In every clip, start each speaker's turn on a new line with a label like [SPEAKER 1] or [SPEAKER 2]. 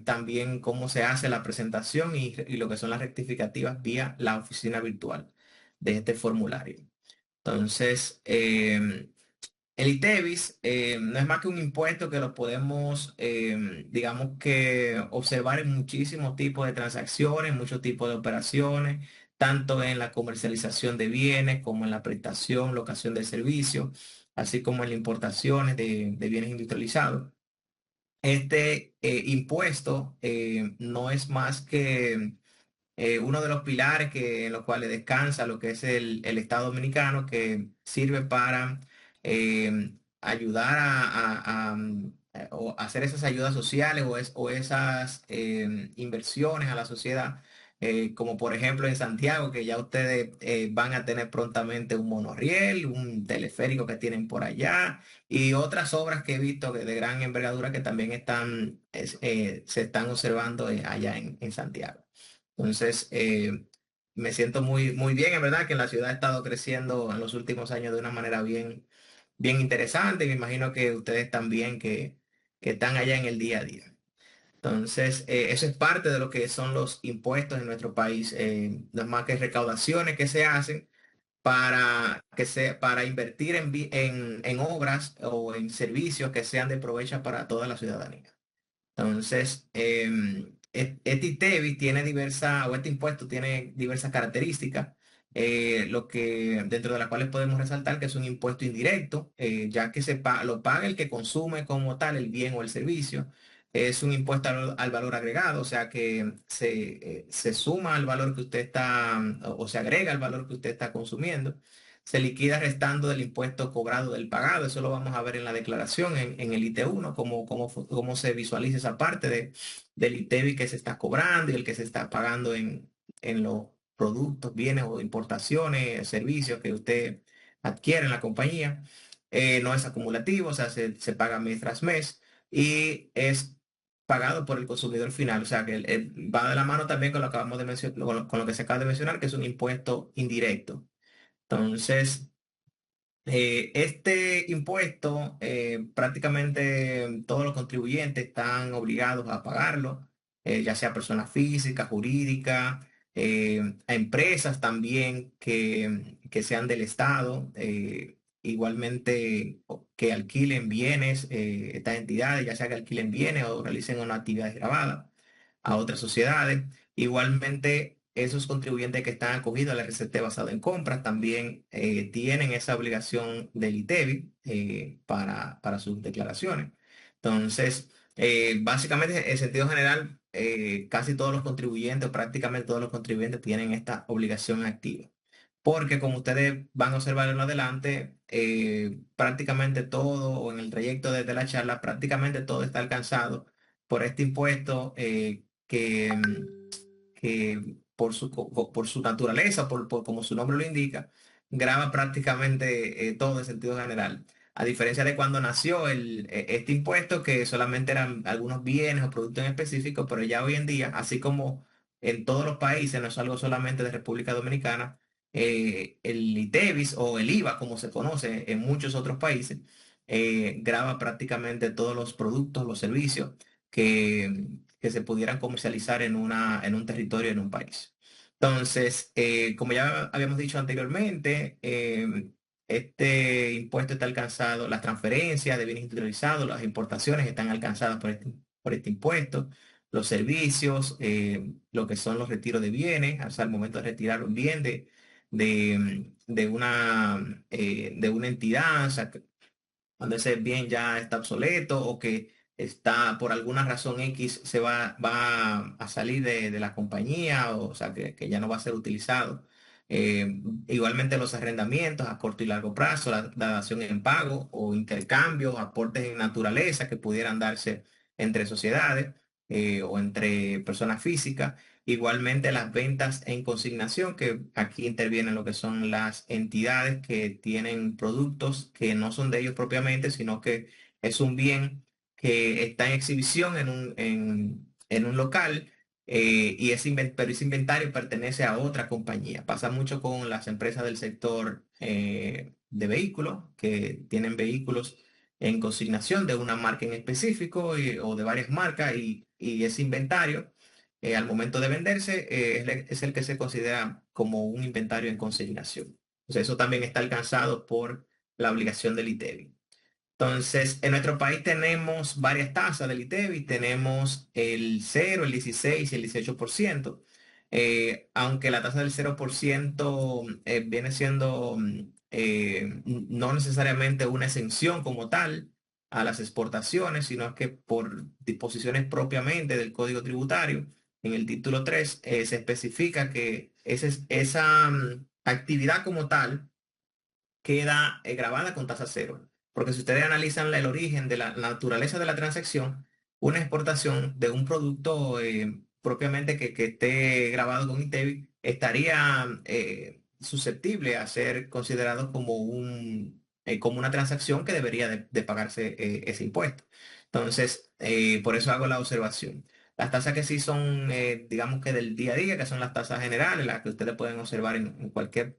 [SPEAKER 1] también cómo se hace la presentación y lo que son las rectificativas vía la oficina virtual de este formulario. Entonces, el ITEVIS no es más que un impuesto que lo podemos, digamos que, observar en muchísimos tipos de transacciones, muchos tipos de operaciones, tanto en la comercialización de bienes como en la prestación, locación de servicios, así como en las importaciones de bienes industrializados. Este impuesto no es más que uno de los pilares en los cuales descansa lo que es el Estado Dominicano, que sirve para ayudar o hacer esas ayudas sociales o esas inversiones a la sociedad. Como por ejemplo en Santiago, que ya ustedes van a tener prontamente un monorriel, un teleférico que tienen por allá y otras obras que he visto de gran envergadura que también se están observando allá en Santiago. Entonces, me siento muy bien, en verdad, que la ciudad ha estado creciendo en los últimos años de una manera bien interesante. Y me imagino que ustedes también que están allá en el día a día. Entonces, eso es parte de lo que son los impuestos en nuestro país. No es más que recaudaciones que se hacen para invertir en obras o en servicios que sean de provecho para toda la ciudadanía. Entonces, este ITEVI tiene o este impuesto tiene diversas características, lo que, dentro de las cuales podemos resaltar que es un impuesto indirecto, ya que lo paga el que consume como tal el bien o el servicio. Es un impuesto al valor agregado, o sea que se suma al valor que usted o se agrega al valor que usted está consumiendo. Se liquida restando del impuesto cobrado del pagado. Eso lo vamos a ver en la declaración en el IT1, cómo se visualiza esa parte del ITEVI que se está cobrando y el que se está pagando en los productos, bienes o importaciones, servicios que usted adquiere en la compañía. No es acumulativo, o sea, se paga mes tras mes y es pagado por el consumidor final. O sea, que va de la mano también con lo que acabamos de mencionar, con lo que se acaba de mencionar, que es un impuesto indirecto. Entonces, este impuesto, prácticamente todos los contribuyentes están obligados a pagarlo, ya sea persona física, jurídica, a empresas también que sean del Estado, igualmente que alquilen bienes, estas entidades, ya sea que alquilen bienes o realicen una actividad grabada a otras sociedades. Igualmente, esos contribuyentes que están acogidos al RCT basado en compras también tienen esa obligación del ITEVI para sus declaraciones. Entonces, básicamente, en sentido general, casi todos los contribuyentes, o prácticamente todos los contribuyentes tienen esta obligación activa. Porque como ustedes van a observar en lo adelante, prácticamente todo, o en el trayecto desde la charla, prácticamente todo está alcanzado por este impuesto que por su naturaleza, por como su nombre lo indica, grava prácticamente todo en sentido general. A diferencia de cuando nació este impuesto, que solamente eran algunos bienes o productos en específico, pero ya hoy en día, así como en todos los países, no es algo solamente de República Dominicana, el ITEVIS o el IVA, como se conoce en muchos otros países, grava prácticamente todos los productos, los servicios que se pudieran comercializar en un territorio, en un país. Entonces, como ya habíamos dicho anteriormente, este impuesto está alcanzado, las transferencias de bienes industrializados, las importaciones están alcanzadas por este impuesto, los servicios, lo que son los retiros de bienes, hasta el momento de retirar un bien de una entidad, o sea, cuando ese bien ya está obsoleto o que está por alguna razón X va a salir de la compañía, o sea, que ya no va a ser utilizado. Igualmente los arrendamientos a corto y largo plazo, la dación en pago o intercambios, aportes en naturaleza que pudieran darse entre sociedades o entre personas físicas. Igualmente las ventas en consignación, que aquí intervienen lo que son las entidades que tienen productos que no son de ellos propiamente, sino que es un bien que está en exhibición en un local, pero ese inventario pertenece a otra compañía. Pasa mucho con las empresas del sector de vehículos, que tienen vehículos en consignación de una marca en específico o de varias marcas y ese inventario al momento de venderse es el que se considera como un inventario en consignación. O sea, eso también está alcanzado por la obligación del ITEVI. Entonces, en nuestro país tenemos varias tasas del ITEVI, tenemos el 0, el 16 y el 18%, aunque la tasa del 0% viene siendo no necesariamente una exención como tal a las exportaciones, sino que por disposiciones propiamente del Código Tributario, en el título 3 se especifica que esa actividad como tal queda grabada con tasa cero. Porque si ustedes analizan el origen de la naturaleza de la transacción, una exportación de un producto propiamente que esté grabado con ITEVI estaría susceptible a ser considerado como una transacción que debería de pagarse ese impuesto. Entonces, por eso hago la observación. Las tasas que sí son, digamos que del día a día, que son las tasas generales, las que ustedes pueden observar en cualquier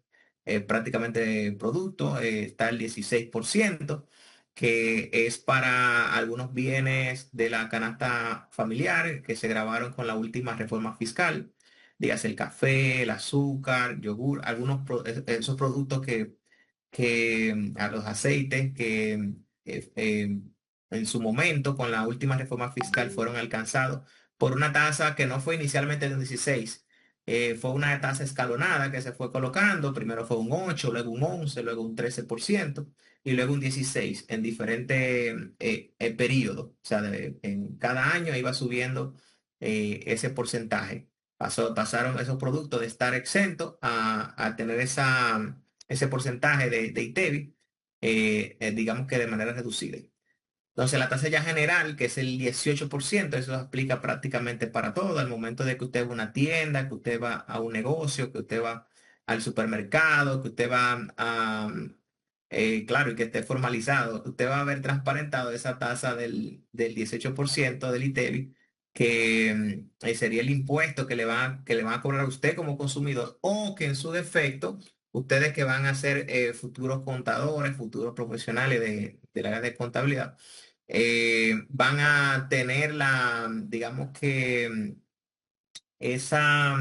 [SPEAKER 1] prácticamente producto, está el 16%, que es para algunos bienes de la canasta familiar que se grabaron con la última reforma fiscal, dígase el café, el azúcar, yogur, esos productos que a los aceites que en su momento con la última reforma fiscal fueron alcanzados por una tasa que no fue inicialmente de un 16, fue una tasa escalonada que se fue colocando, primero fue un 8, luego un 11, luego un 13% y luego un 16 en diferentes periodos. O sea, en cada año iba subiendo ese porcentaje. Pasaron esos productos de estar exentos a tener ese porcentaje de ITEVI, digamos que de manera reducida. Entonces, la tasa ya general, que es el 18%, eso se aplica prácticamente para todo. Al momento de que usted va a una tienda, que usted va a un negocio, que usted va al supermercado, que usted va claro, y que esté formalizado, usted va a ver transparentado esa tasa del 18% del ITEVI, que sería el impuesto que le van a cobrar a usted como consumidor, o que en su defecto, ustedes que van a ser futuros contadores, futuros profesionales del área de contabilidad, van a tener digamos que esa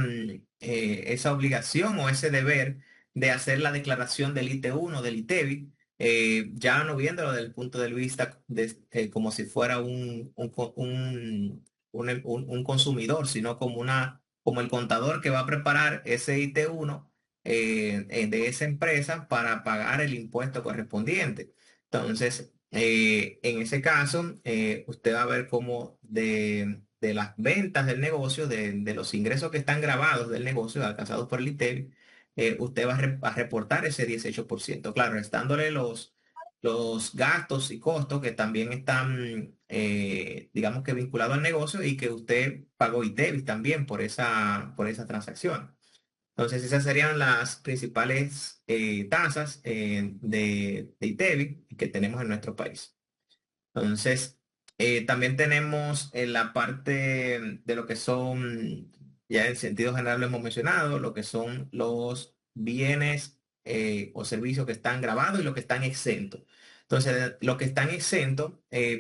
[SPEAKER 1] obligación o ese deber de hacer la declaración del IT1, del ITEVI, ya no viéndolo desde el punto de vista como si fuera un consumidor, sino como el contador que va a preparar ese IT1 de esa empresa para pagar el impuesto correspondiente. Entonces, en ese caso, usted va a ver cómo de las ventas del negocio, de los ingresos que están grabados del negocio alcanzados por el ITEVI, usted va a reportar ese 18%. Claro, restándole los gastos y costos que también están, digamos que vinculados al negocio y que usted pagó ITEVI también por esa transacción. Entonces, esas serían las principales tasas de ITEVI que tenemos en nuestro país. Entonces, también tenemos en la parte de lo que son, ya en sentido general lo hemos mencionado, lo que son los bienes o servicios que están grabados y los que están exentos. Entonces, los que están exentos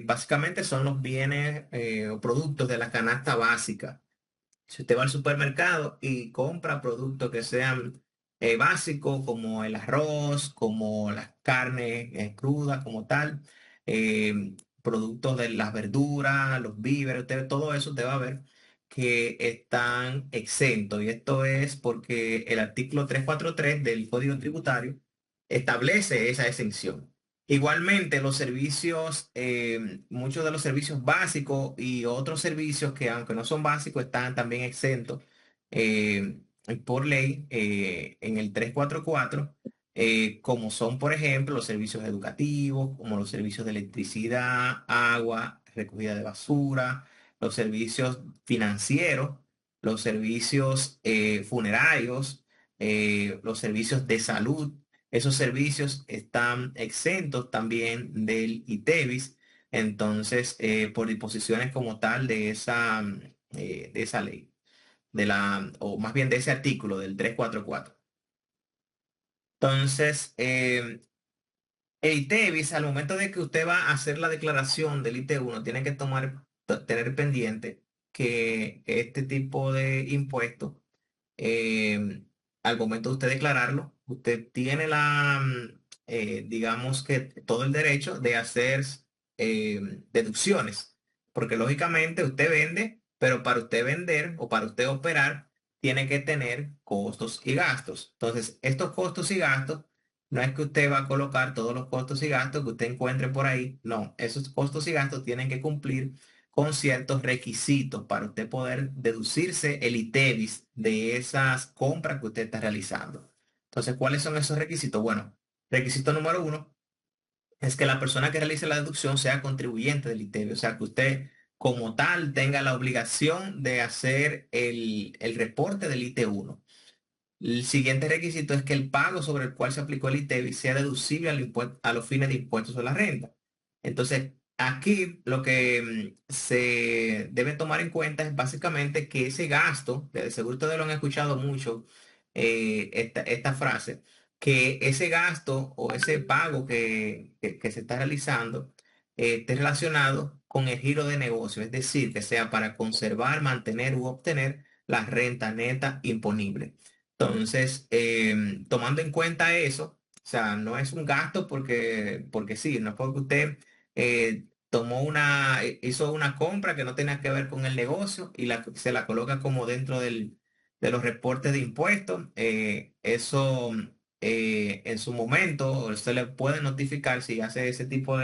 [SPEAKER 1] básicamente son los bienes o productos de la canasta básica. Si usted va al supermercado y compra productos que sean básicos, como el arroz, como las carnes crudas, como tal, productos de las verduras, los víveres, todo eso usted va a ver que están exentos. Y esto es porque el artículo 343 del Código Tributario establece esa exención. Igualmente, los servicios, muchos de los servicios básicos y otros servicios que aunque no son básicos están también exentos eh, por ley en el 344, como son, por ejemplo, los servicios educativos, como los servicios de electricidad, agua, recogida de basura, los servicios financieros, los servicios funerarios, los servicios de salud. Esos servicios están exentos también del ITEVIS, entonces, por disposiciones como tal de esa ley, o más bien de ese artículo del 344. Entonces, el ITEVIS, al momento de que usted va a hacer la declaración del IT1, tiene que tener pendiente que este tipo de impuestos, eh, al momento de usted declararlo, usted tiene digamos que todo el derecho de hacer deducciones, porque lógicamente usted vende, pero para usted vender o para usted operar, tiene que tener costos y gastos. Entonces, estos costos y gastos, no es que usted va a colocar todos los costos y gastos que usted encuentre por ahí, no, esos costos y gastos tienen que cumplir con ciertos requisitos para usted poder deducirse el ITEVIS de esas compras que usted está realizando. Entonces, ¿cuáles son esos requisitos? Bueno, requisito número uno es que la persona que realice la deducción sea contribuyente del ITEVIS, o sea, que usted como tal tenga la obligación de hacer el reporte del IT1. El siguiente requisito es que el pago sobre el cual se aplicó el ITEVIS sea deducible a los fines de impuestos a la renta. Entonces, aquí lo que se debe tomar en cuenta es básicamente que ese gasto, de seguro ustedes lo han escuchado mucho, esta frase, que ese gasto o ese pago que se está realizando esté relacionado con el giro de negocio, es decir, que sea para conservar, mantener u obtener la renta neta imponible. Entonces, tomando en cuenta eso, o sea, no es un gasto porque sí, no es porque usted hizo una compra que no tenía que ver con el negocio y se la coloca como dentro de los reportes de impuestos. Eso en su momento se le puede notificar si hace ese tipo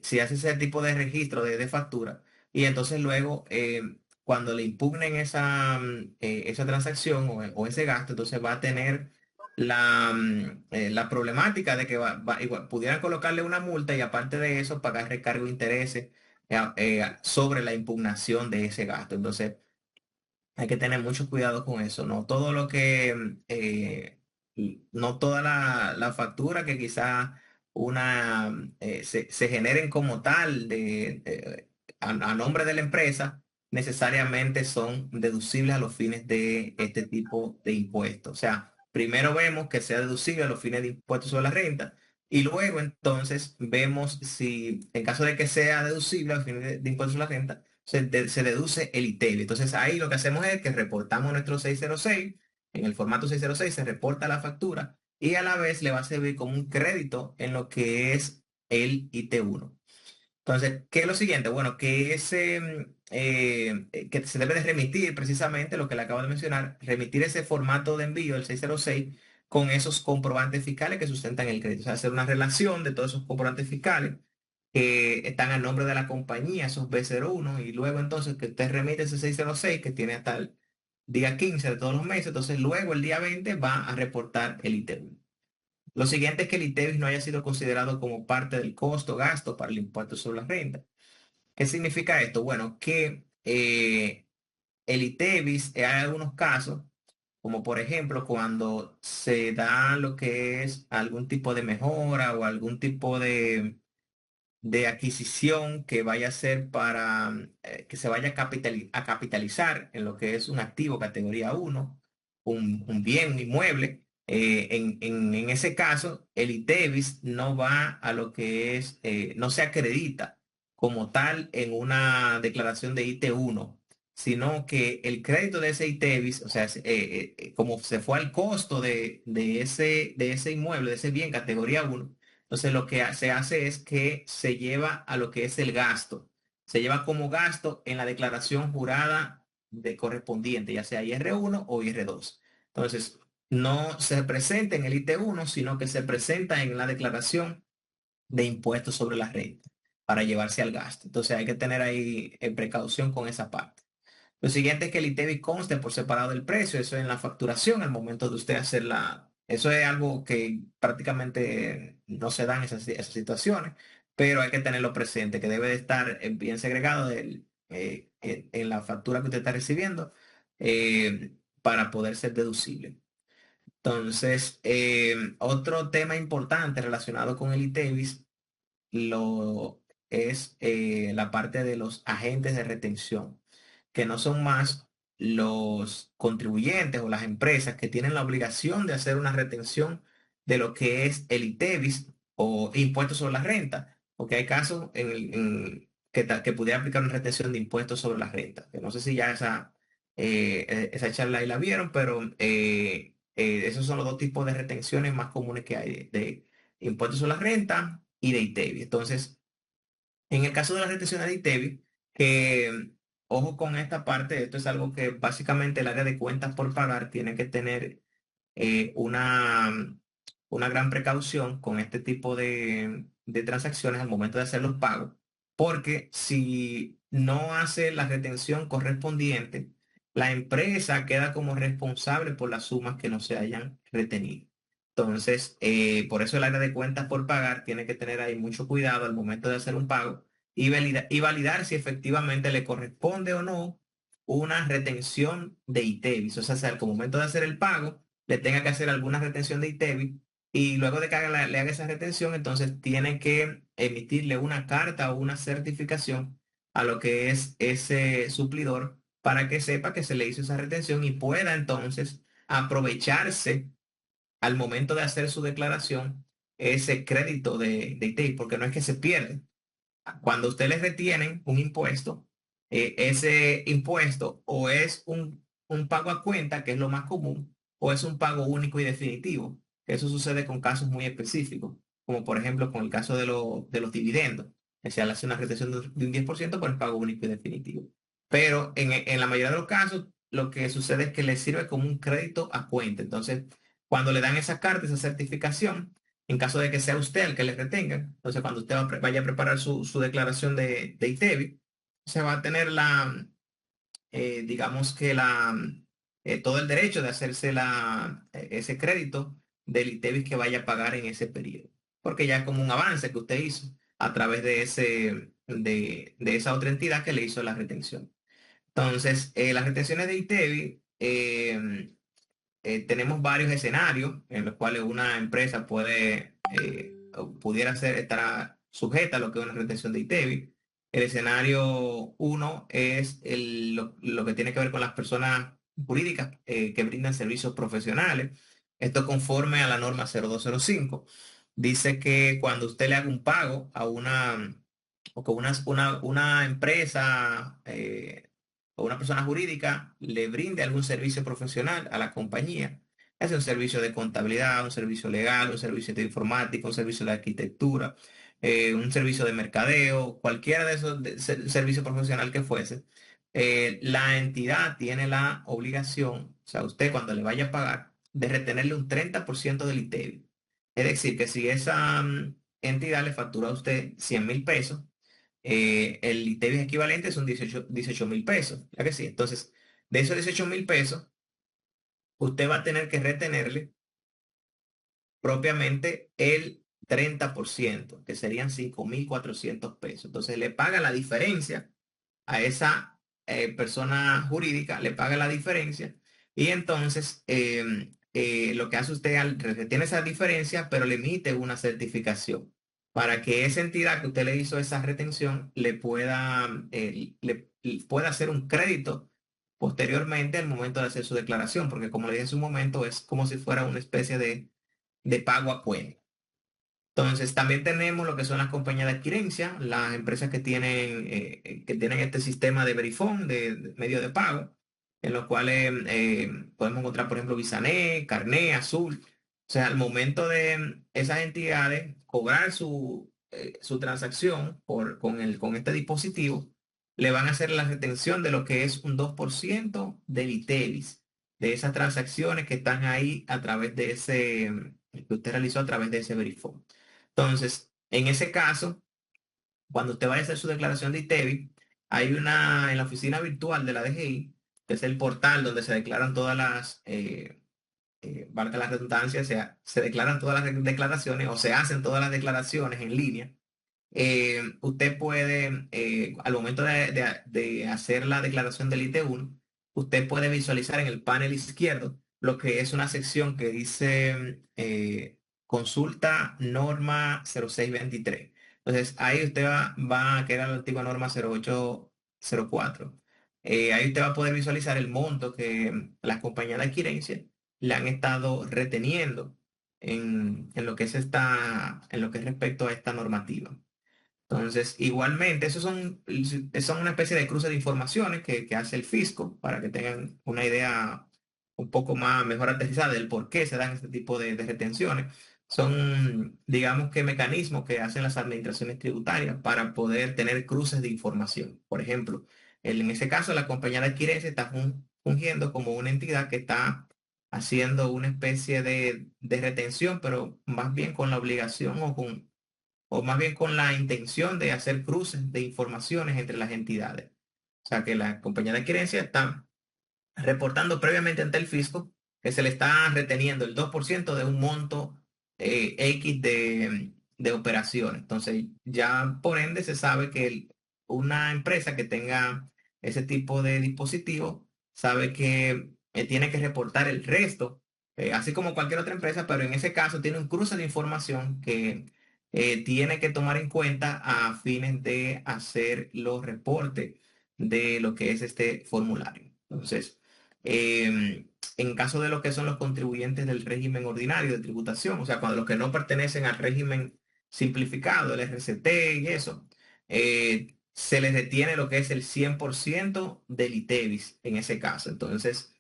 [SPEAKER 1] si hace ese tipo de registro de factura y entonces luego cuando le impugnen esa transacción o ese gasto, entonces va a tener la problemática de que igual, pudieran colocarle una multa y aparte de eso pagar recargo de intereses sobre la impugnación de ese gasto. Entonces, hay que tener mucho cuidado con eso, no todo lo que, no toda la factura que quizá se generen como tal a nombre de la empresa, necesariamente son deducibles a los fines de este tipo de impuestos. O sea, primero vemos que sea deducible a los fines de impuestos sobre la renta y luego entonces vemos si en caso de que sea deducible a los fines de impuestos sobre la renta se deduce el ITEVI. Entonces ahí lo que hacemos es que reportamos nuestro 606, en el formato 606 se reporta la factura y a la vez le va a servir como un crédito en lo que es el IT1. Entonces, ¿qué es lo siguiente? Bueno, que se debe de remitir precisamente lo que le acabo de mencionar, remitir ese formato de envío, el 606, con esos comprobantes fiscales que sustentan el crédito. O sea, hacer una relación de todos esos comprobantes fiscales que están a nombre de la compañía, esos B01, y luego entonces que usted remite ese 606 que tiene hasta el día 15 de todos los meses, entonces luego el día 20 va a reportar el ITEVIS. Lo siguiente es que el ITEVIS no haya sido considerado como parte del costo gasto para el impuesto sobre la renta. ¿Qué significa esto? Bueno, que el ITEVIS hay algunos casos, como por ejemplo cuando se da lo que es algún tipo de mejora o algún tipo de adquisición que vaya a ser para que se vaya a capitalizar en lo que es un activo categoría uno, un bien, un inmueble. En ese caso, el ITEVIS no va a lo que es, no se acredita como tal en una declaración de IT1, sino que el crédito de ese ITEVIS, o sea, como se fue al costo de ese inmueble, de ese bien categoría uno, entonces lo que se hace es que se lleva a lo que es el gasto. Se lleva como gasto en la declaración jurada de correspondiente, ya sea IR1 o IR2. Entonces, no se presenta en el IT1, sino que se presenta en la declaración de impuestos sobre la renta para llevarse al gasto. Entonces hay que tener ahí precaución con esa parte. Lo siguiente es que el ITEVI conste por separado del precio, eso en la facturación al momento de usted hacerla. Eso es algo que prácticamente no se dan esas situaciones, pero hay que tenerlo presente, que debe de estar bien segregado en la factura que usted está recibiendo para poder ser deducible. Entonces, otro tema importante relacionado con el ITEVIS es la parte de los agentes de retención, que no son más los contribuyentes o las empresas que tienen la obligación de hacer una retención de lo que es el ITEVIS o impuesto sobre la renta, porque hay casos que pudiera aplicar una retención de impuestos sobre la renta. Que no sé si ya esa charla ahí la vieron, pero esos son los dos tipos de retenciones más comunes que hay, de impuestos sobre la renta y de ITEVIS. Entonces, en el caso de la retención de ITEVIS, que ojo con esta parte, esto es algo que básicamente el área de cuentas por pagar tiene que tener eh, una, una gran precaución con este tipo de transacciones al momento de hacer los pagos, porque si no hace la retención correspondiente, la empresa queda como responsable por las sumas que no se hayan retenido. Entonces, por eso el área de cuentas por pagar tiene que tener ahí mucho cuidado al momento de hacer un pago y validar si efectivamente le corresponde o no una retención de ITEVIS. O sea, al momento de hacer el pago, le tenga que hacer alguna retención de ITEVIS y luego de que le haga esa retención, entonces tiene que emitirle una carta o una certificación a lo que es ese suplidor para que sepa que se le hizo esa retención y pueda entonces aprovecharse al momento de hacer su declaración ese crédito de ITEVIS, porque no es que se pierde. Cuando usted le retienen un impuesto, ese impuesto o es un pago a cuenta, que es lo más común, o es un pago único y definitivo. Eso sucede con casos muy específicos, como por ejemplo con el caso de los dividendos, que se hace una retención de un 10% por el pago único y definitivo. Pero en la mayoría de los casos, lo que sucede es que le sirve como un crédito a cuenta. Entonces, cuando le dan esa carta, esa certificación, en caso de que sea usted el que le retenga, entonces cuando usted vaya a preparar su declaración de ITEVI, se va a tener digamos que todo el derecho de hacerse ese crédito del ITEVI que vaya a pagar en ese periodo. Porque ya es como un avance que usted hizo a través de esa otra entidad que le hizo la retención. Entonces, las retenciones de ITEVI, tenemos varios escenarios en los cuales una empresa o pudiera estar sujeta a lo que es una retención de ITEVI. El escenario uno es lo que tiene que ver con las personas jurídicas que brindan servicios profesionales. Esto conforme a la norma 0205. Dice que cuando usted le haga un pago a o que una empresa o una persona jurídica le brinde algún servicio profesional a la compañía, es un servicio de contabilidad, un servicio legal, un servicio de informática, un servicio de arquitectura, un servicio de mercadeo, cualquiera de esos servicio profesional que fuese, la entidad tiene la obligación, o sea, usted cuando le vaya a pagar, de retenerle un 30% del ITEVI. Es decir, que si esa entidad le factura a usted 100.000 pesos, el ITEVIS equivalente son 18.000 pesos, ¿ya que sí? Entonces, de esos 18.000 pesos, usted va a tener que retenerle propiamente el 30%, que serían 5.400 pesos. Entonces, le paga la diferencia a esa persona jurídica, le paga la diferencia y entonces lo que hace usted retiene esa diferencia, pero le emite una certificación para que esa entidad que usted le hizo esa retención le pueda hacer un crédito posteriormente al momento de hacer su declaración, porque como le dije en su momento, es como si fuera una especie de pago a cuenta. Entonces, también tenemos lo que son las compañías de adquirencia, las empresas que tienen este sistema de Verifone, de medio de pago, en los cuales podemos encontrar, por ejemplo, Visanet, Carné, Azul. O sea, al momento de esas entidades cobrar su transacción con este dispositivo, le van a hacer la retención de lo que es un 2% del ITEVIS, de esas transacciones que están ahí a través de que usted realizó a través de ese Verifone. Entonces, en ese caso, cuando usted vaya a hacer su declaración de ITEVI, hay en la oficina virtual de la DGI, que es el portal donde se declaran todas valga la redundancia, se declaran todas las declaraciones o se hacen todas las declaraciones en línea. Usted puede, al momento de hacer la declaración del IT1, usted puede visualizar en el panel izquierdo lo que es una sección que dice consulta norma 0623. Entonces ahí usted va a que era la antigua norma 0804. Ahí usted va a poder visualizar el monto que las compañías de adquirencia le han estado reteniendo en lo que es en lo que es respecto a esta normativa. Entonces, igualmente, son una especie de cruce de informaciones que hace el fisco para que tengan una idea un poco más mejor aterrizada del por qué se dan este tipo de retenciones. Son, digamos que mecanismos que hacen las administraciones tributarias para poder tener cruces de información. Por ejemplo, en ese caso, la compañía de adquirencia está fungiendo como una entidad que está haciendo una especie de retención, pero más bien con la obligación o más bien con la intención de hacer cruces de informaciones entre las entidades. O sea, que la compañía de adquirencia está reportando previamente ante el fisco que se le está reteniendo el 2% de un monto X de operaciones. Entonces, ya por ende se sabe que una empresa que tenga ese tipo de dispositivo sabe que tiene que reportar el resto, así como cualquier otra empresa, pero en ese caso tiene un cruce de información que tiene que tomar en cuenta a fines de hacer los reportes de lo que es este formulario. Entonces, en caso de lo que son los contribuyentes del régimen ordinario de tributación, o sea, cuando los que no pertenecen al régimen simplificado, el RCT y eso, se les retiene lo que es el 100% del ITEVIS en ese caso. Entonces,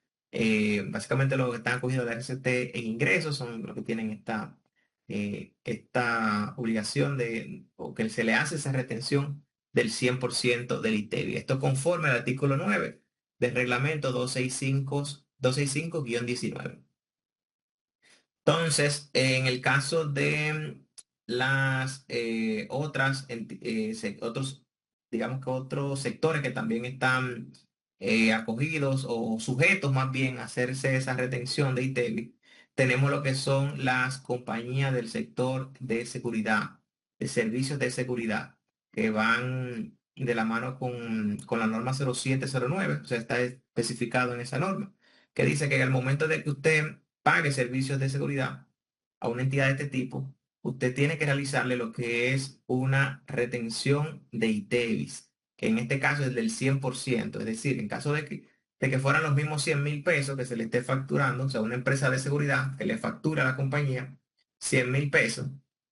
[SPEAKER 1] básicamente los que están acogidos al RCT en ingresos son los que tienen esta obligación o que se le hace esa retención del 100% del ITEVIS. Esto conforme al artículo 9 del reglamento 265-19. Entonces, en el caso de las otros, digamos que otros sectores que también están acogidos o sujetos más bien a hacerse esa retención de ITEVI, tenemos lo que son las compañías del sector de seguridad, de servicios de seguridad, que van de la mano con la norma 0709, o sea, está especificado en esa norma, que dice que en el momento de que usted pague servicios de seguridad a una entidad de este tipo, usted tiene que realizarle lo que es una retención de ITEVIS, que en este caso es del 100%. Es decir, en caso de que fueran los mismos 100.000 pesos que se le esté facturando, o sea, una empresa de seguridad que le factura a la compañía 100.000 pesos,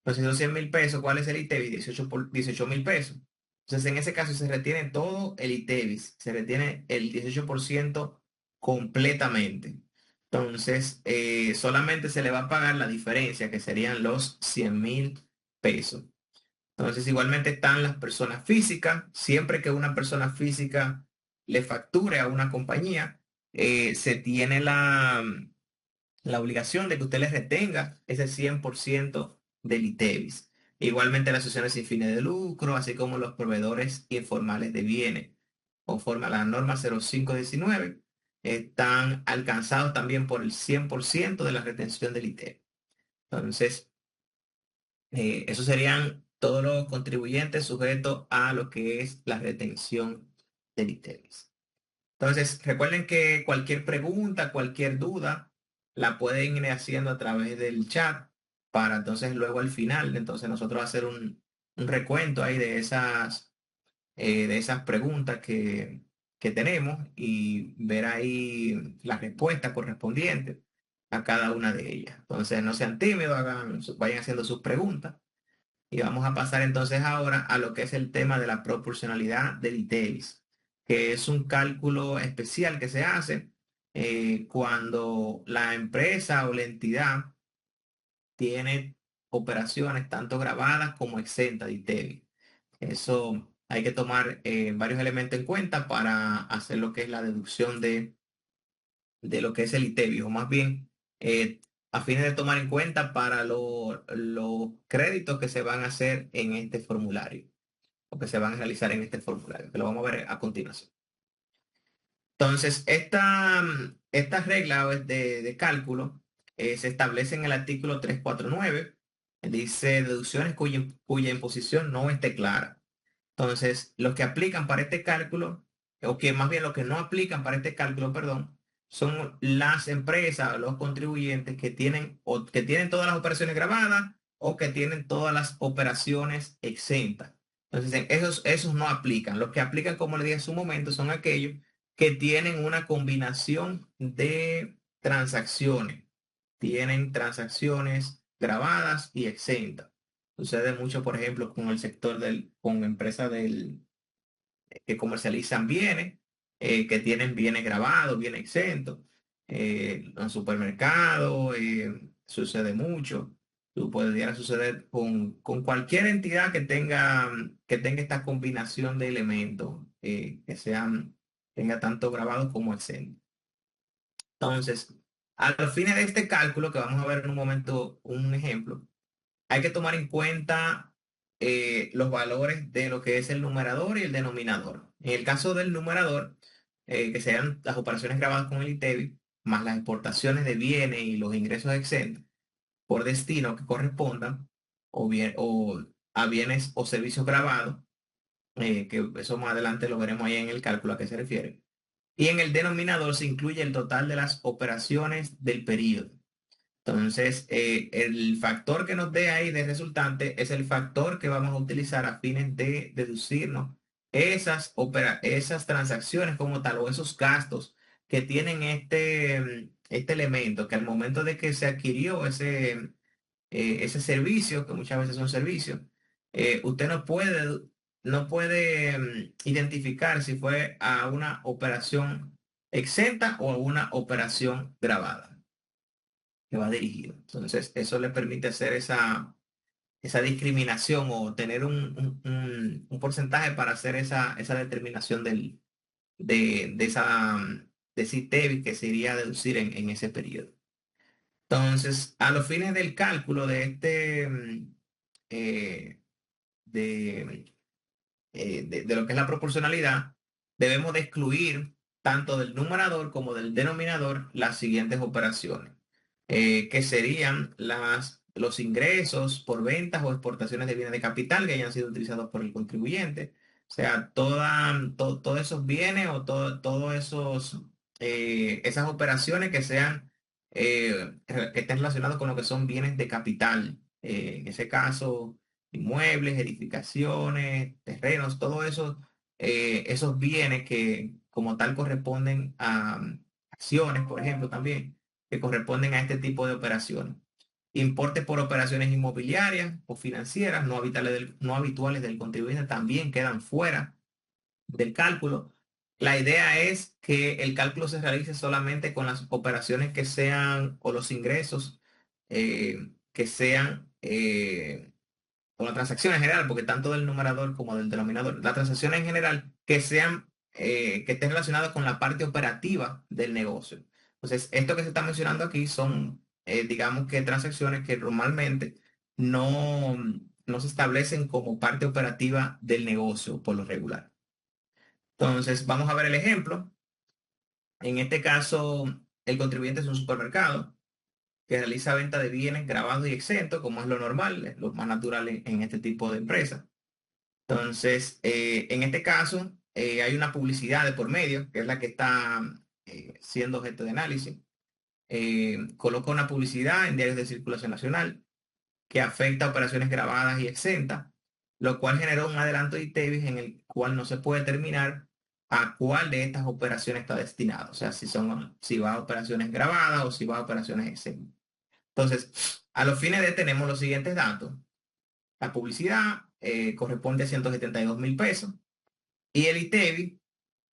[SPEAKER 1] entonces esos 100.000 pesos, ¿cuál es el ITEVIS? 18.000 pesos. Entonces, en ese caso se retiene todo el ITEVIS, se retiene el 18% completamente. Entonces, solamente se le va a pagar la diferencia, que serían los 100.000 pesos. Entonces, igualmente están las personas físicas. Siempre que una persona física le facture a una compañía, se tiene la obligación de que usted le retenga ese 100% del ITEVIS. Igualmente las asociaciones sin fines de lucro, así como los proveedores informales de bienes, conforme a la norma 0519, están alcanzados también por el 100% de la retención del ITEVIS. Entonces, esos serían todos los contribuyentes sujetos a lo que es la retención del ITEVIS. Entonces, recuerden que cualquier pregunta, cualquier duda, la pueden ir haciendo a través del chat para entonces luego al final, entonces nosotros hacer un recuento ahí de esas preguntas que tenemos y ver ahí las respuestas correspondientes a cada una de ellas. Entonces, no sean tímidos, vayan haciendo sus preguntas. Y vamos a pasar entonces ahora a lo que es el tema de la proporcionalidad del ITEVIS, que es un cálculo especial que se hace cuando la empresa o la entidad tiene operaciones tanto grabadas como exentas de ITEVIS. Eso hay que tomar varios elementos en cuenta para hacer lo que es la deducción de lo que es el ITEVIS, o más bien a fines de tomar en cuenta para los créditos que se van a hacer en este formulario o que se van a realizar en este formulario, que lo vamos a ver a continuación. Entonces, esta regla de cálculo se establece en el artículo 349. Dice deducciones cuya imposición no esté clara. Entonces, los que aplican para este cálculo, o que más bien los que no aplican para este cálculo, perdón, son las empresas, los contribuyentes que tienen o que tienen todas las operaciones grabadas o que tienen todas las operaciones exentas. Entonces, esos no aplican. Los que aplican, como le dije en su momento, son aquellos que tienen una combinación de transacciones. tienen transacciones grabadas y exentas. Sucede mucho, por ejemplo, con el sector con empresas que comercializan bienes, que tienen bienes grabados, bienes exentos. En los supermercados sucede mucho. Pudiera suceder con cualquier entidad que tenga esta combinación de elementos tenga tanto grabados como exentos. Entonces, a los fines de este cálculo, que vamos a ver en un momento un ejemplo, hay que tomar en cuenta los valores de lo que es el numerador y el denominador. En el caso del numerador, que sean las operaciones grabadas con el ITEVI, más las exportaciones de bienes y los ingresos exentos por destino que correspondan, o bien, o a bienes o servicios grabados, que eso más adelante lo veremos ahí en el cálculo a qué se refiere. Y en el denominador se incluye el total de las operaciones del periodo. Entonces, el factor que nos dé ahí de resultante es el factor que vamos a utilizar a fines de deducirnos esas transacciones como tal o esos gastos que tienen este elemento, que al momento de que se adquirió ese servicio, que muchas veces son servicios, usted no puede identificar si fue a una operación exenta o a una operación grabada que va dirigido. Entonces, eso le permite hacer esa discriminación o tener un porcentaje para hacer esa determinación de ese ITEVI que se iría a deducir en ese periodo. Entonces, a los fines del cálculo eh, de, de lo que es la proporcionalidad, debemos de excluir tanto del numerador como del denominador las siguientes operaciones, que serían los ingresos por ventas o exportaciones de bienes de capital que hayan sido utilizados por el contribuyente. O sea, todos esos bienes o todos esas operaciones que que estén relacionados con lo que son bienes de capital. En ese caso, inmuebles, edificaciones, terrenos, todos esos bienes que como tal corresponden a acciones, por ejemplo, también, que corresponden a este tipo de operaciones. Importes por operaciones inmobiliarias o financieras no habituales del contribuyente también quedan fuera del cálculo. La idea es que el cálculo se realice solamente con las operaciones que sean o los ingresos que sean o la transacción en general, porque tanto del numerador como del denominador, la transacción en general que estén relacionadas con la parte operativa del negocio. Entonces, esto que se está mencionando aquí son, digamos que transacciones que normalmente no, no se establecen como parte operativa del negocio por lo regular. Entonces, vamos a ver el ejemplo. En este caso, el contribuyente es un supermercado que realiza venta de bienes grabados y exentos, como es lo normal, es lo más natural en este tipo de empresas. Entonces, en este caso, hay una publicidad de por medio, que es la que está siendo objeto de análisis. Coloca una publicidad en diarios de circulación nacional que afecta a operaciones grabadas y exentas, lo cual generó un adelanto de ITEVIS en el cual no se puede determinar a cuál de estas operaciones está destinado. O sea, si va a operaciones grabadas o si va a operaciones exentas. Entonces, a los fines de tenemos los siguientes datos. La publicidad corresponde a 172.000 pesos y el ITEVI,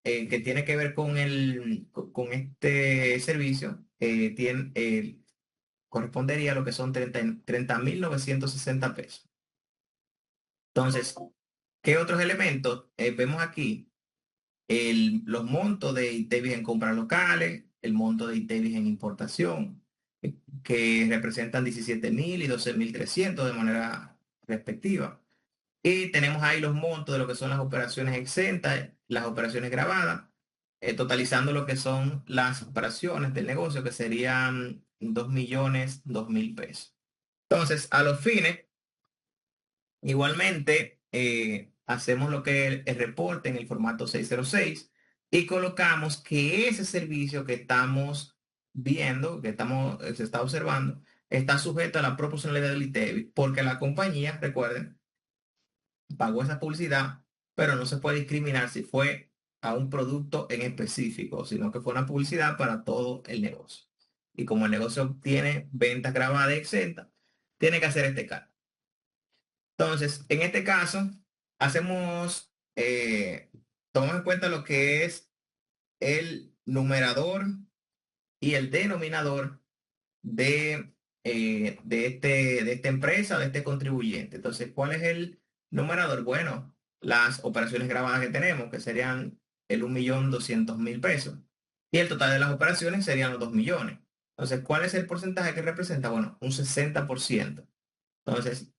[SPEAKER 1] que tiene que ver con este servicio, correspondería a lo que son 30.960 pesos. Entonces, ¿qué otros elementos vemos aquí? Los montos de ITEVIS en compras locales, el monto de ITEVIS en importación, que representan 17.000 y 12.300 de manera respectiva. Y tenemos ahí los montos de lo que son las operaciones exentas, las operaciones grabadas, totalizando lo que son las operaciones del negocio, que serían 2.002.000 pesos. Entonces, a los fines, igualmente, hacemos lo que es el reporte en el formato 606 y colocamos que ese servicio que estamos viendo, se está observando, está sujeto a la proporcionalidad del ITEVI, porque la compañía, recuerden, pagó esa publicidad, pero no se puede discriminar si fue a un producto en específico, sino que fue una publicidad para todo el negocio. y como el negocio tiene ventas grabadas y exentas, tiene que hacer este cálculo. Entonces, en este caso, hacemos, tomamos en cuenta lo que es el numerador y el denominador de esta empresa o de este contribuyente. Entonces, ¿cuál es el numerador? Bueno, las operaciones grabadas que tenemos, que serían el 1.200.000 pesos. Y el total de las operaciones serían los 2 millones. Entonces, ¿cuál es el porcentaje que representa? Bueno, un 60%. Entonces,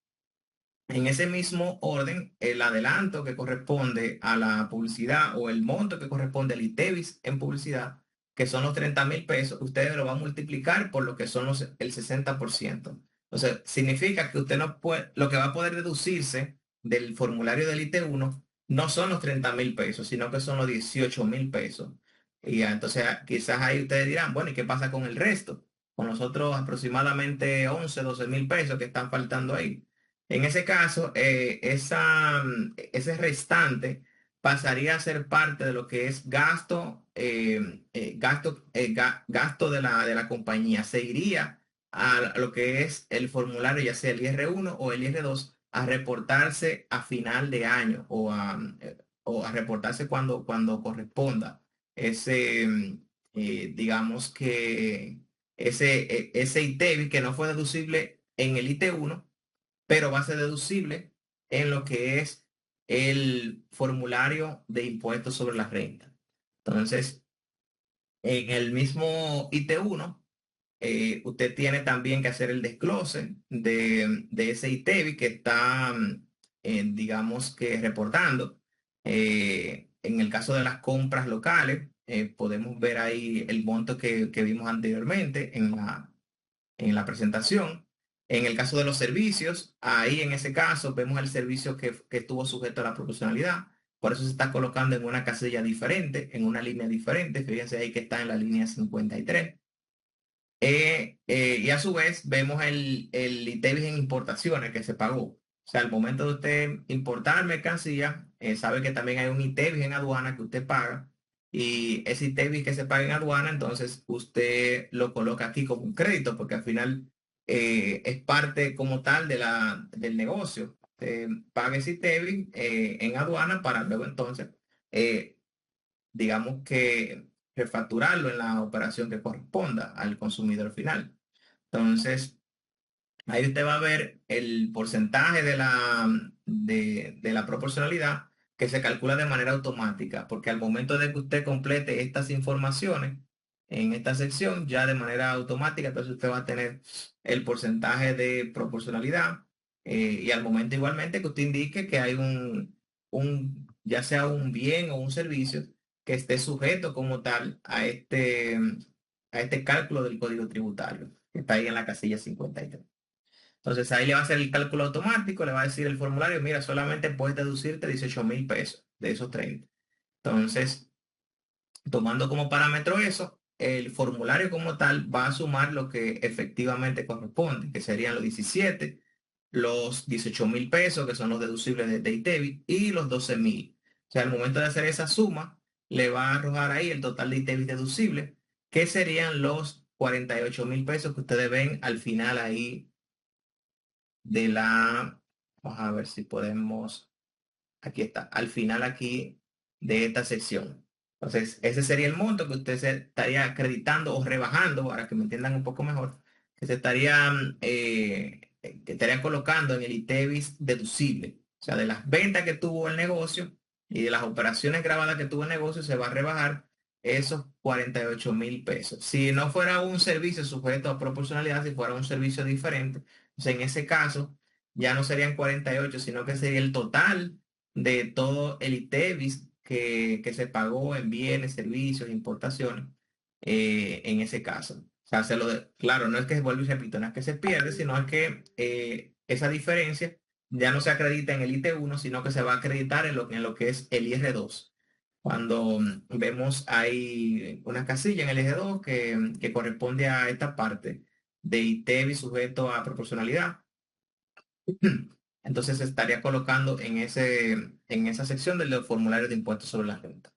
[SPEAKER 1] en ese mismo orden, el adelanto que corresponde a la publicidad o el monto que corresponde al ITEVIS en publicidad, que son los 30.000 pesos, ustedes lo van a multiplicar por lo que son el 60%. O sea, significa que usted no puede, lo que va a poder deducirse del formulario del IT1 no son los 30.000 pesos, sino que son los 18.000 pesos. Y ya, entonces quizás ahí ustedes dirán, bueno, ¿y qué pasa con el resto? Con los otros aproximadamente 11, 12.000 pesos que están faltando ahí. En ese caso, ese restante pasaría a ser parte de lo que es gasto de la compañía. Se iría a lo que es el formulario, ya sea el IR1 o el IR2, a reportarse a final de año o a reportarse cuando corresponda. Ese, digamos que ese ITEVI que no fue deducible en el IT1, pero va a ser deducible en lo que es el formulario de impuestos sobre la renta. Entonces, en el mismo IT1, usted tiene también que hacer el desglose de ese ITEVI que está, digamos que reportando. En el caso de las compras locales, podemos ver ahí el monto que vimos anteriormente en la presentación. En el caso de los servicios, ahí en ese caso vemos el servicio que estuvo sujeto a la proporcionalidad. Por eso se está colocando en una casilla diferente, en una línea diferente. Fíjense ahí que está en la línea 53. Y a su vez vemos el ITEVIS en importaciones que se pagó. O sea, al momento de usted importar mercancía, sabe que también hay un ITEVIS en aduana que usted paga. Y ese ITEVIS que se paga en aduana, entonces usted lo coloca aquí como un crédito, porque al final es parte como tal del negocio. Paga ese ITEVIS en aduana para luego entonces eh, digamos que refacturarlo en la operación que corresponda al consumidor final. Entonces, ahí usted va a ver el porcentaje de la proporcionalidad que se calcula de manera automática, porque al momento de que usted complete estas informaciones en esta sección, ya de manera automática, entonces usted va a tener el porcentaje de proporcionalidad y al momento igualmente que usted indique que hay ya sea un bien o un servicio que esté sujeto como tal a este cálculo del código tributario, que está ahí en la casilla 53. Entonces ahí le va a hacer el cálculo automático, le va a decir el formulario, mira, solamente puedes deducirte 18.000 pesos de esos 30. Entonces, tomando como parámetro eso, el formulario como tal va a sumar lo que efectivamente corresponde, que serían los 17, los 18.000 pesos, que son los deducibles de ITEVI, y los 12.000. O sea, al momento de hacer esa suma, le va a arrojar ahí el total de ITEVI deducible, que serían los 48.000 pesos que ustedes ven al final ahí vamos a ver si podemos, aquí está, al final aquí de esta sección. Entonces, ese sería el monto que usted se estaría acreditando o rebajando, para que me entiendan un poco mejor, que se que estarían colocando en el ITEVIS deducible. O sea, de las ventas que tuvo el negocio y de las operaciones grabadas que tuvo el negocio, se va a rebajar esos 48.000 pesos. Si no fuera un servicio sujeto a proporcionalidad, si fuera un servicio diferente, entonces en ese caso ya no serían 48, sino que sería el total de todo el ITEVIS que se pagó en bienes, servicios, importaciones, en ese caso. O sea, claro, no es que se vuelve y repito, no es que se pierde, sino es que esa diferencia ya no se acredita en el IT1, sino que se va a acreditar en lo que es el IR2. Cuando vemos ahí una casilla en el eje 2 que corresponde a esta parte de ITEVIS sujeto a proporcionalidad, entonces se estaría colocando en esa sección del formulario de impuestos sobre la renta.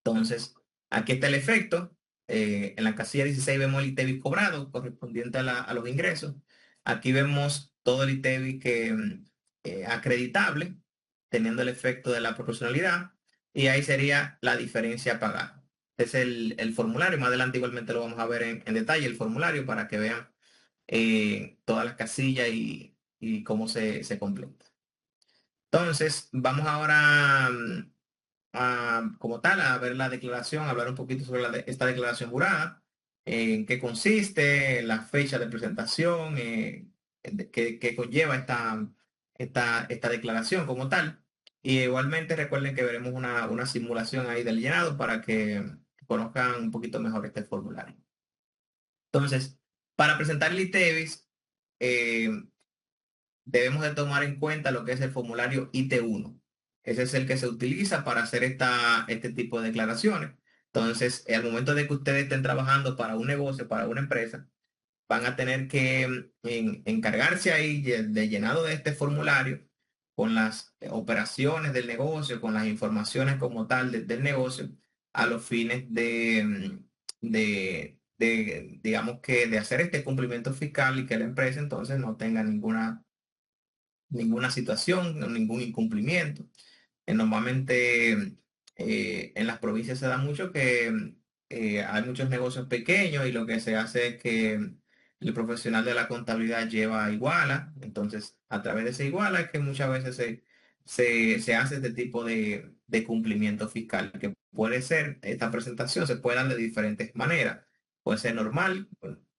[SPEAKER 1] Entonces, aquí está el efecto. en la casilla 16 vemos el ITEVIS cobrado correspondiente a los ingresos. Aquí vemos todo el ITEVIS que acreditable, teniendo el efecto de la proporcionalidad, y ahí sería la diferencia a pagar. Este es el formulario. Más adelante igualmente lo vamos a ver en detalle, el formulario, para que vean todas las casillas y cómo se completa. Entonces, vamos ahora como tal a ver la declaración, hablar un poquito sobre esta declaración jurada, en qué consiste, la fecha de presentación, que conlleva esta declaración como tal. Y igualmente recuerden que veremos una simulación ahí del llenado para que conozcan un poquito mejor este formulario. Entonces, para presentar el ITEVIS, eh, debemos de tomar en cuenta lo que es el formulario IT1. Ese es el que se utiliza para hacer este tipo de declaraciones. Entonces, al momento de que ustedes estén trabajando para un negocio, para una empresa, van a tener que encargarse ahí de llenado de este formulario con las operaciones del negocio, con las informaciones como tal del negocio, a los fines digamos que de hacer este cumplimiento fiscal y que la empresa entonces no tenga ninguna situación, ningún incumplimiento. Normalmente en las provincias se da mucho que hay muchos negocios pequeños y lo que se hace es que el profesional de la contabilidad lleva iguala. Entonces, a través de esa iguala es que muchas veces se hace este tipo de cumplimiento fiscal, que puede ser, esta presentación se puede dar de diferentes maneras. Puede ser normal,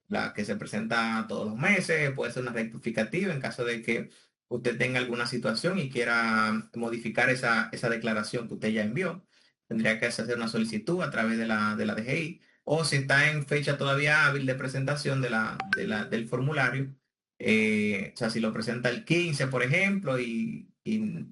[SPEAKER 1] la que se presenta todos los meses, puede ser una rectificativa en caso de que usted tenga alguna situación y quiera modificar esa declaración que usted ya envió. Tendría que hacer una solicitud a través de la DGI, o si está en fecha todavía hábil de presentación del formulario, o sea, si lo presenta el 15, por ejemplo, y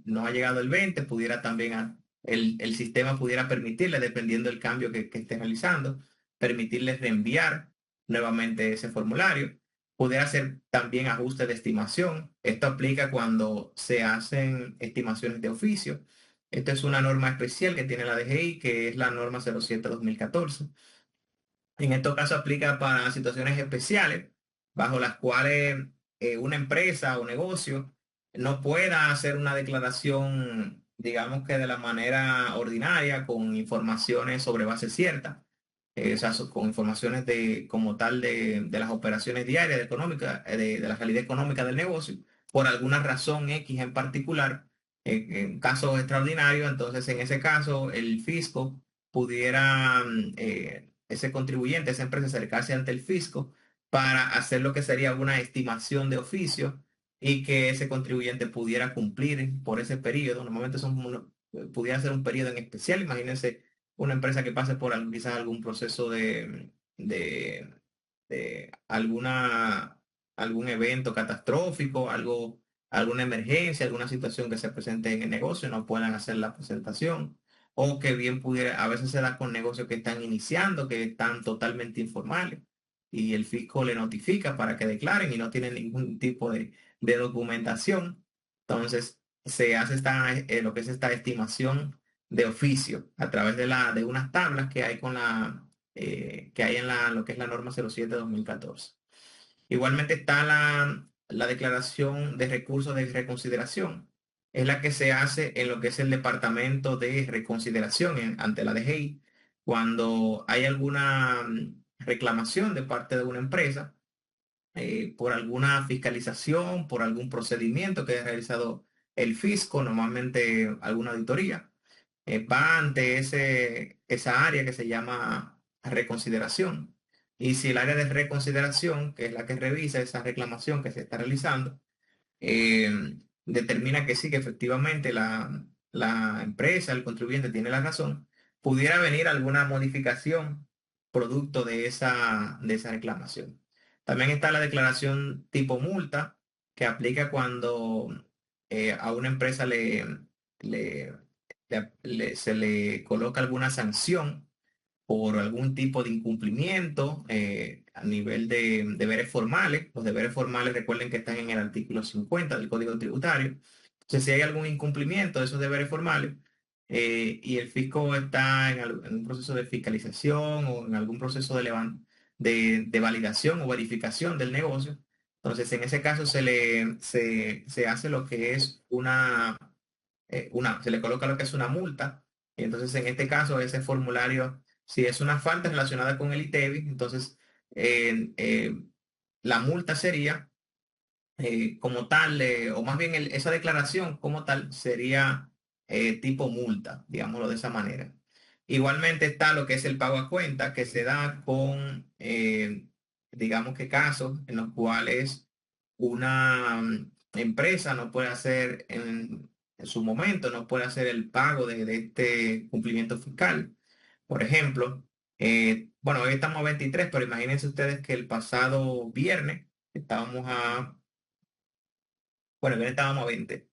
[SPEAKER 1] no ha llegado el 20, pudiera también, el sistema pudiera permitirle, dependiendo del cambio que esté realizando, permitirle reenviar nuevamente ese formulario. Pudiera hacer también ajuste de estimación. Esto aplica cuando se hacen estimaciones de oficio. Esta es una norma especial que tiene la DGI, que es la norma 07-2014. En estos casos aplica para situaciones especiales bajo las cuales una empresa o negocio no pueda hacer una declaración, digamos que de la manera ordinaria, con informaciones sobre base cierta, o sea, con informaciones como tal de las operaciones diarias económicas, de la realidad económica del negocio, por alguna razón X en particular, en casos extraordinarios. Entonces en ese caso el fisco pudiera, ese contribuyente, esa empresa, acercarse ante el fisco para hacer lo que sería una estimación de oficio y que ese contribuyente pudiera cumplir por ese periodo. Normalmente pudiera ser un periodo en especial. Imagínense una empresa que pase por quizás algún proceso de, de algún evento catastrófico, alguna emergencia, alguna situación que se presente en el negocio, no puedan hacer la presentación. O que bien pudiera, a veces se da con negocios que están iniciando, que están totalmente informales, y el fisco le notifica para que declaren y no tienen ningún tipo de documentación. Entonces, se hace lo que es esta estimación de oficio a través de unas tablas que hay que hay en lo que es la norma 07-2014. Igualmente está la declaración de recursos de reconsideración. Es la que se hace en lo que es el departamento de reconsideración ante la DGI cuando hay alguna reclamación de parte de una empresa por alguna fiscalización, por algún procedimiento que haya realizado el fisco, normalmente alguna auditoría. Va ante esa área que se llama reconsideración. Y si el área de reconsideración, que es la que revisa esa reclamación que se está realizando, determina que sí, que efectivamente la empresa, el contribuyente tiene la razón, pudiera venir alguna modificación producto de esa reclamación. También está la declaración tipo multa, que aplica cuando a una empresa le- se le coloca alguna sanción por algún tipo de incumplimiento a nivel de deberes formales. Los deberes formales, recuerden que están en el artículo 50 del Código Tributario. Entonces, si hay algún incumplimiento de esos deberes formales, y el fisco está en un proceso de fiscalización o en algún proceso de validación o verificación del negocio. Entonces, en ese caso se hace lo que es se le coloca lo que es una multa. Y entonces, en este caso, ese formulario, si es una falta relacionada con el ITEVIS, entonces eh, eh, la multa sería como tal, o más bien esa declaración como tal sería tipo multa, digámoslo de esa manera. Igualmente está lo que es el pago a cuenta, que se da con, digamos que casos en los cuales una empresa no puede hacer en su momento, no puede hacer el pago de este cumplimiento fiscal. Por ejemplo, bueno, hoy estamos a 23, pero imagínense ustedes que el pasado viernes estábamos bueno, el viernes estábamos a 20.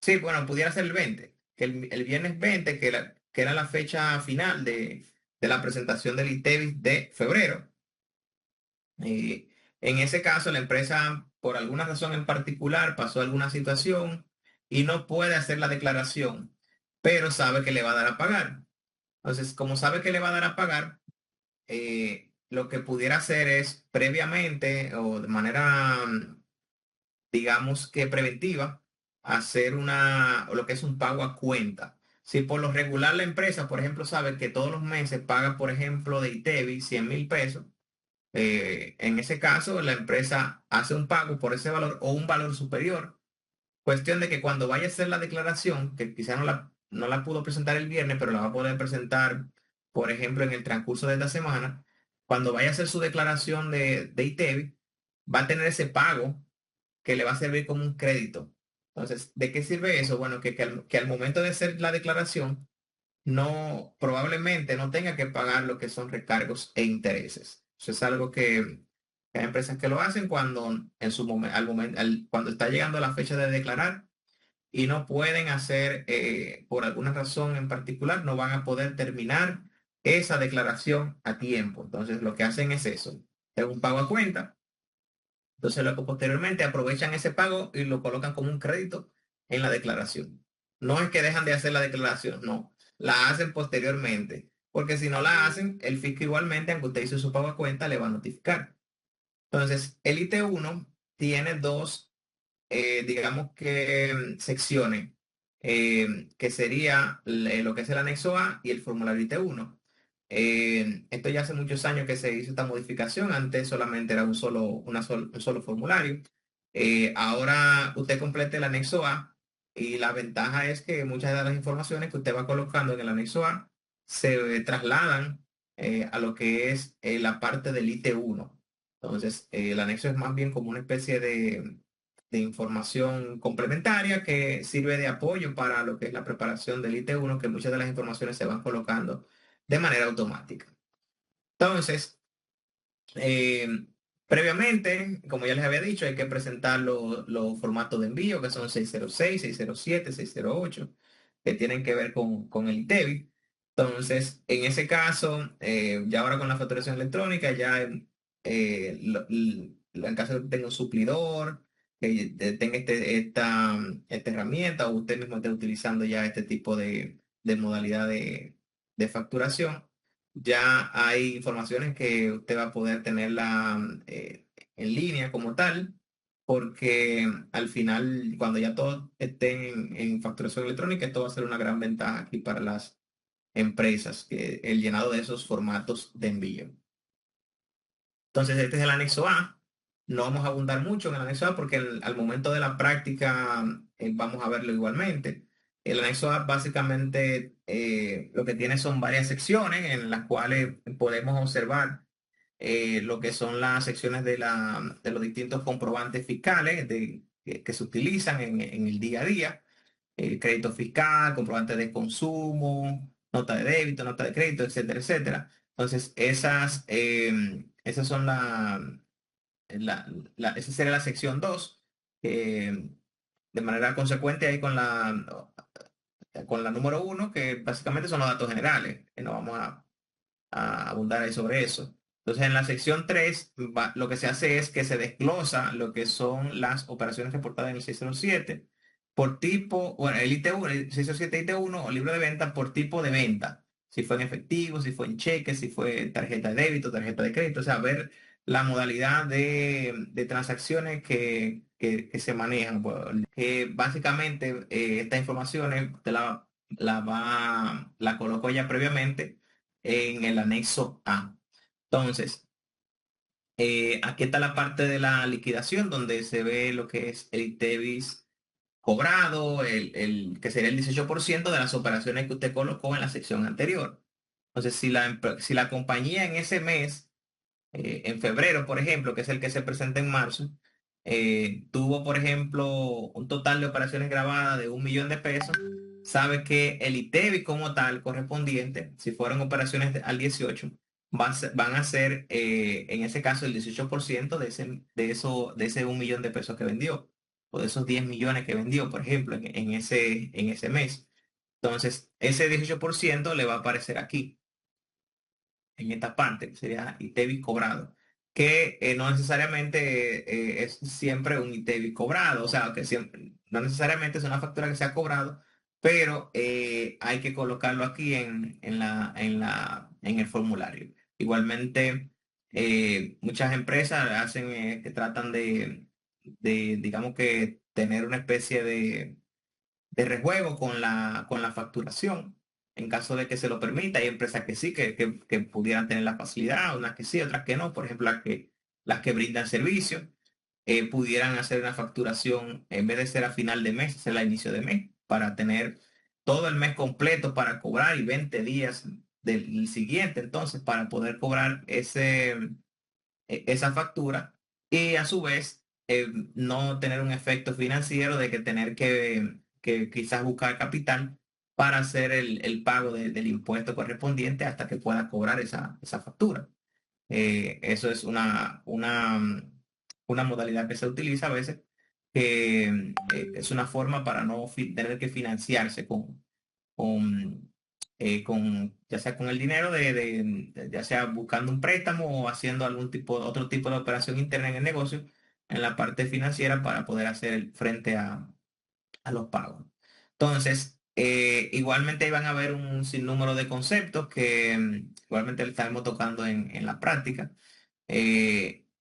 [SPEAKER 1] Sí, bueno, pudiera ser el 20, que el viernes 20, que era la fecha final de la presentación del ITEVIS de febrero. Eh, en ese caso, la empresa, por alguna razón en particular, pasó alguna situación y no puede hacer la declaración, pero sabe que le va a dar a pagar. Entonces, como sabe que le va a dar a pagar, lo que pudiera hacer es previamente o de manera digamos que preventiva, hacer o lo que es un pago a cuenta. Si por lo regular la empresa, por ejemplo, sabe que todos los meses paga, por ejemplo, de ITEVI 100.000 pesos, en ese caso la empresa hace un pago por ese valor o un valor superior. Cuestión de que cuando vaya a hacer la declaración, que quizá no la pudo presentar el viernes, pero la va a poder presentar, por ejemplo, en el transcurso de esta semana, cuando vaya a hacer su declaración de ITEVI, va a tener ese pago que le va a servir como un crédito. Entonces, ¿de qué sirve eso? Bueno, que al momento de hacer la declaración, probablemente no tenga que pagar lo que son recargos e intereses. Eso es algo que hay empresas que lo hacen cuando en su cuando está llegando la fecha de declarar y no pueden hacer, por alguna razón en particular, no van a poder terminar esa declaración a tiempo. Entonces, lo que hacen es eso, es un pago a cuenta. Entonces, lo que posteriormente aprovechan ese pago y lo colocan como un crédito en la declaración. No es que dejan de hacer la declaración, no, la hacen posteriormente, porque si no la hacen, el fisco igualmente, aunque usted hizo su pago a cuenta, le va a notificar. Entonces, el IT1 tiene dos, digamos que secciones, que sería lo que es el anexo A y el formulario IT1. Esto ya hace muchos años que se hizo esta modificación. Antes solamente era un solo formulario. Ahora usted completa el anexo A y la ventaja es que muchas de las informaciones que usted va colocando en el anexo A se trasladan a lo que es la parte del IT1. Entonces, el anexo es más bien como una especie de información complementaria que sirve de apoyo para lo que es la preparación del IT1, que muchas de las informaciones se van colocando de manera automática. Entonces, eh, previamente, como ya les había dicho, hay que presentar los formatos de envío, que son 606, 607, 608, que tienen que ver con el ITEVI. Entonces, en ese caso, ya ahora con la facturación electrónica, ya en caso de que tenga un suplidor, que tenga esta herramienta, o usted mismo esté utilizando ya este tipo de modalidad de facturación, ya hay informaciones que usted va a poder tenerla en línea como tal, porque al final, cuando ya todos estén en facturación electrónica, esto va a ser una gran ventaja aquí para las empresas, el llenado de esos formatos de envío. Entonces, este es el anexo A. No vamos a abundar mucho en el anexo A porque al momento de la práctica vamos a verlo igualmente. El anexo A básicamente lo que tiene son varias secciones en las cuales podemos observar lo que son las secciones de los distintos comprobantes fiscales que se utilizan en el día a día. Crédito fiscal, comprobante de consumo, nota de débito, nota de crédito, etcétera, etcétera. Entonces, esas son esa sería la sección 2, de manera consecuente ahí con la número 1, que básicamente son los datos generales, que no vamos a abundar ahí sobre eso. Entonces, en la sección 3, lo que se hace es que se desglosa lo que son las operaciones reportadas en el 607, por tipo, bueno, el IT1, el 607 IT1 o libro de venta por tipo de venta. Si fue en efectivo, si fue en cheque, si fue tarjeta de débito, tarjeta de crédito. O sea, ver la modalidad de transacciones que se manejan. Pues, que básicamente esta información la colocó ya previamente en el anexo A. Entonces, aquí está la parte de la liquidación donde se ve lo que es el ITEVIS cobrado, que sería el 18% de las operaciones que usted colocó en la sección anterior. Entonces, si la compañía en ese mes, en febrero, por ejemplo, que es el que se presenta en marzo, tuvo, por ejemplo, un total de operaciones grabadas de 1 millón de pesos, sabe que el ITEVI como tal correspondiente, si fueron operaciones al 18, van a ser, en ese caso, el 18% de ese 1 millón de pesos que vendió, o de esos 10 millones que vendió, por ejemplo, en ese mes. Entonces, ese 18% le va a aparecer aquí en esta parte, que sería ITEVIS cobrado, que no necesariamente es siempre un ITEVIS cobrado, o sea, que no necesariamente es una factura que se ha cobrado, pero hay que colocarlo aquí en el formulario. Igualmente, muchas empresas hacen, que tratan digamos que, tener una especie de rejuego con la facturación. En caso de que se lo permita, hay empresas que sí, que pudieran tener la facilidad, unas que sí, otras que no. Por ejemplo, las que brindan servicios pudieran hacer una facturación, en vez de ser a final de mes, hacerla a inicio de mes, para tener todo el mes completo para cobrar y 20 días del siguiente, entonces, para poder cobrar esa factura y a su vez no tener un efecto financiero de que tener que quizás buscar capital para hacer el pago del impuesto correspondiente hasta que pueda cobrar esa factura. Eso es una modalidad que se utiliza a veces, que es una forma para no tener que financiarse ya sea con el dinero ya sea buscando un préstamo o haciendo otro tipo de operación interna en el negocio, en la parte financiera para poder hacer frente a los pagos. Entonces, igualmente ahí van a haber un sinnúmero de conceptos que igualmente le estaremos tocando en la práctica.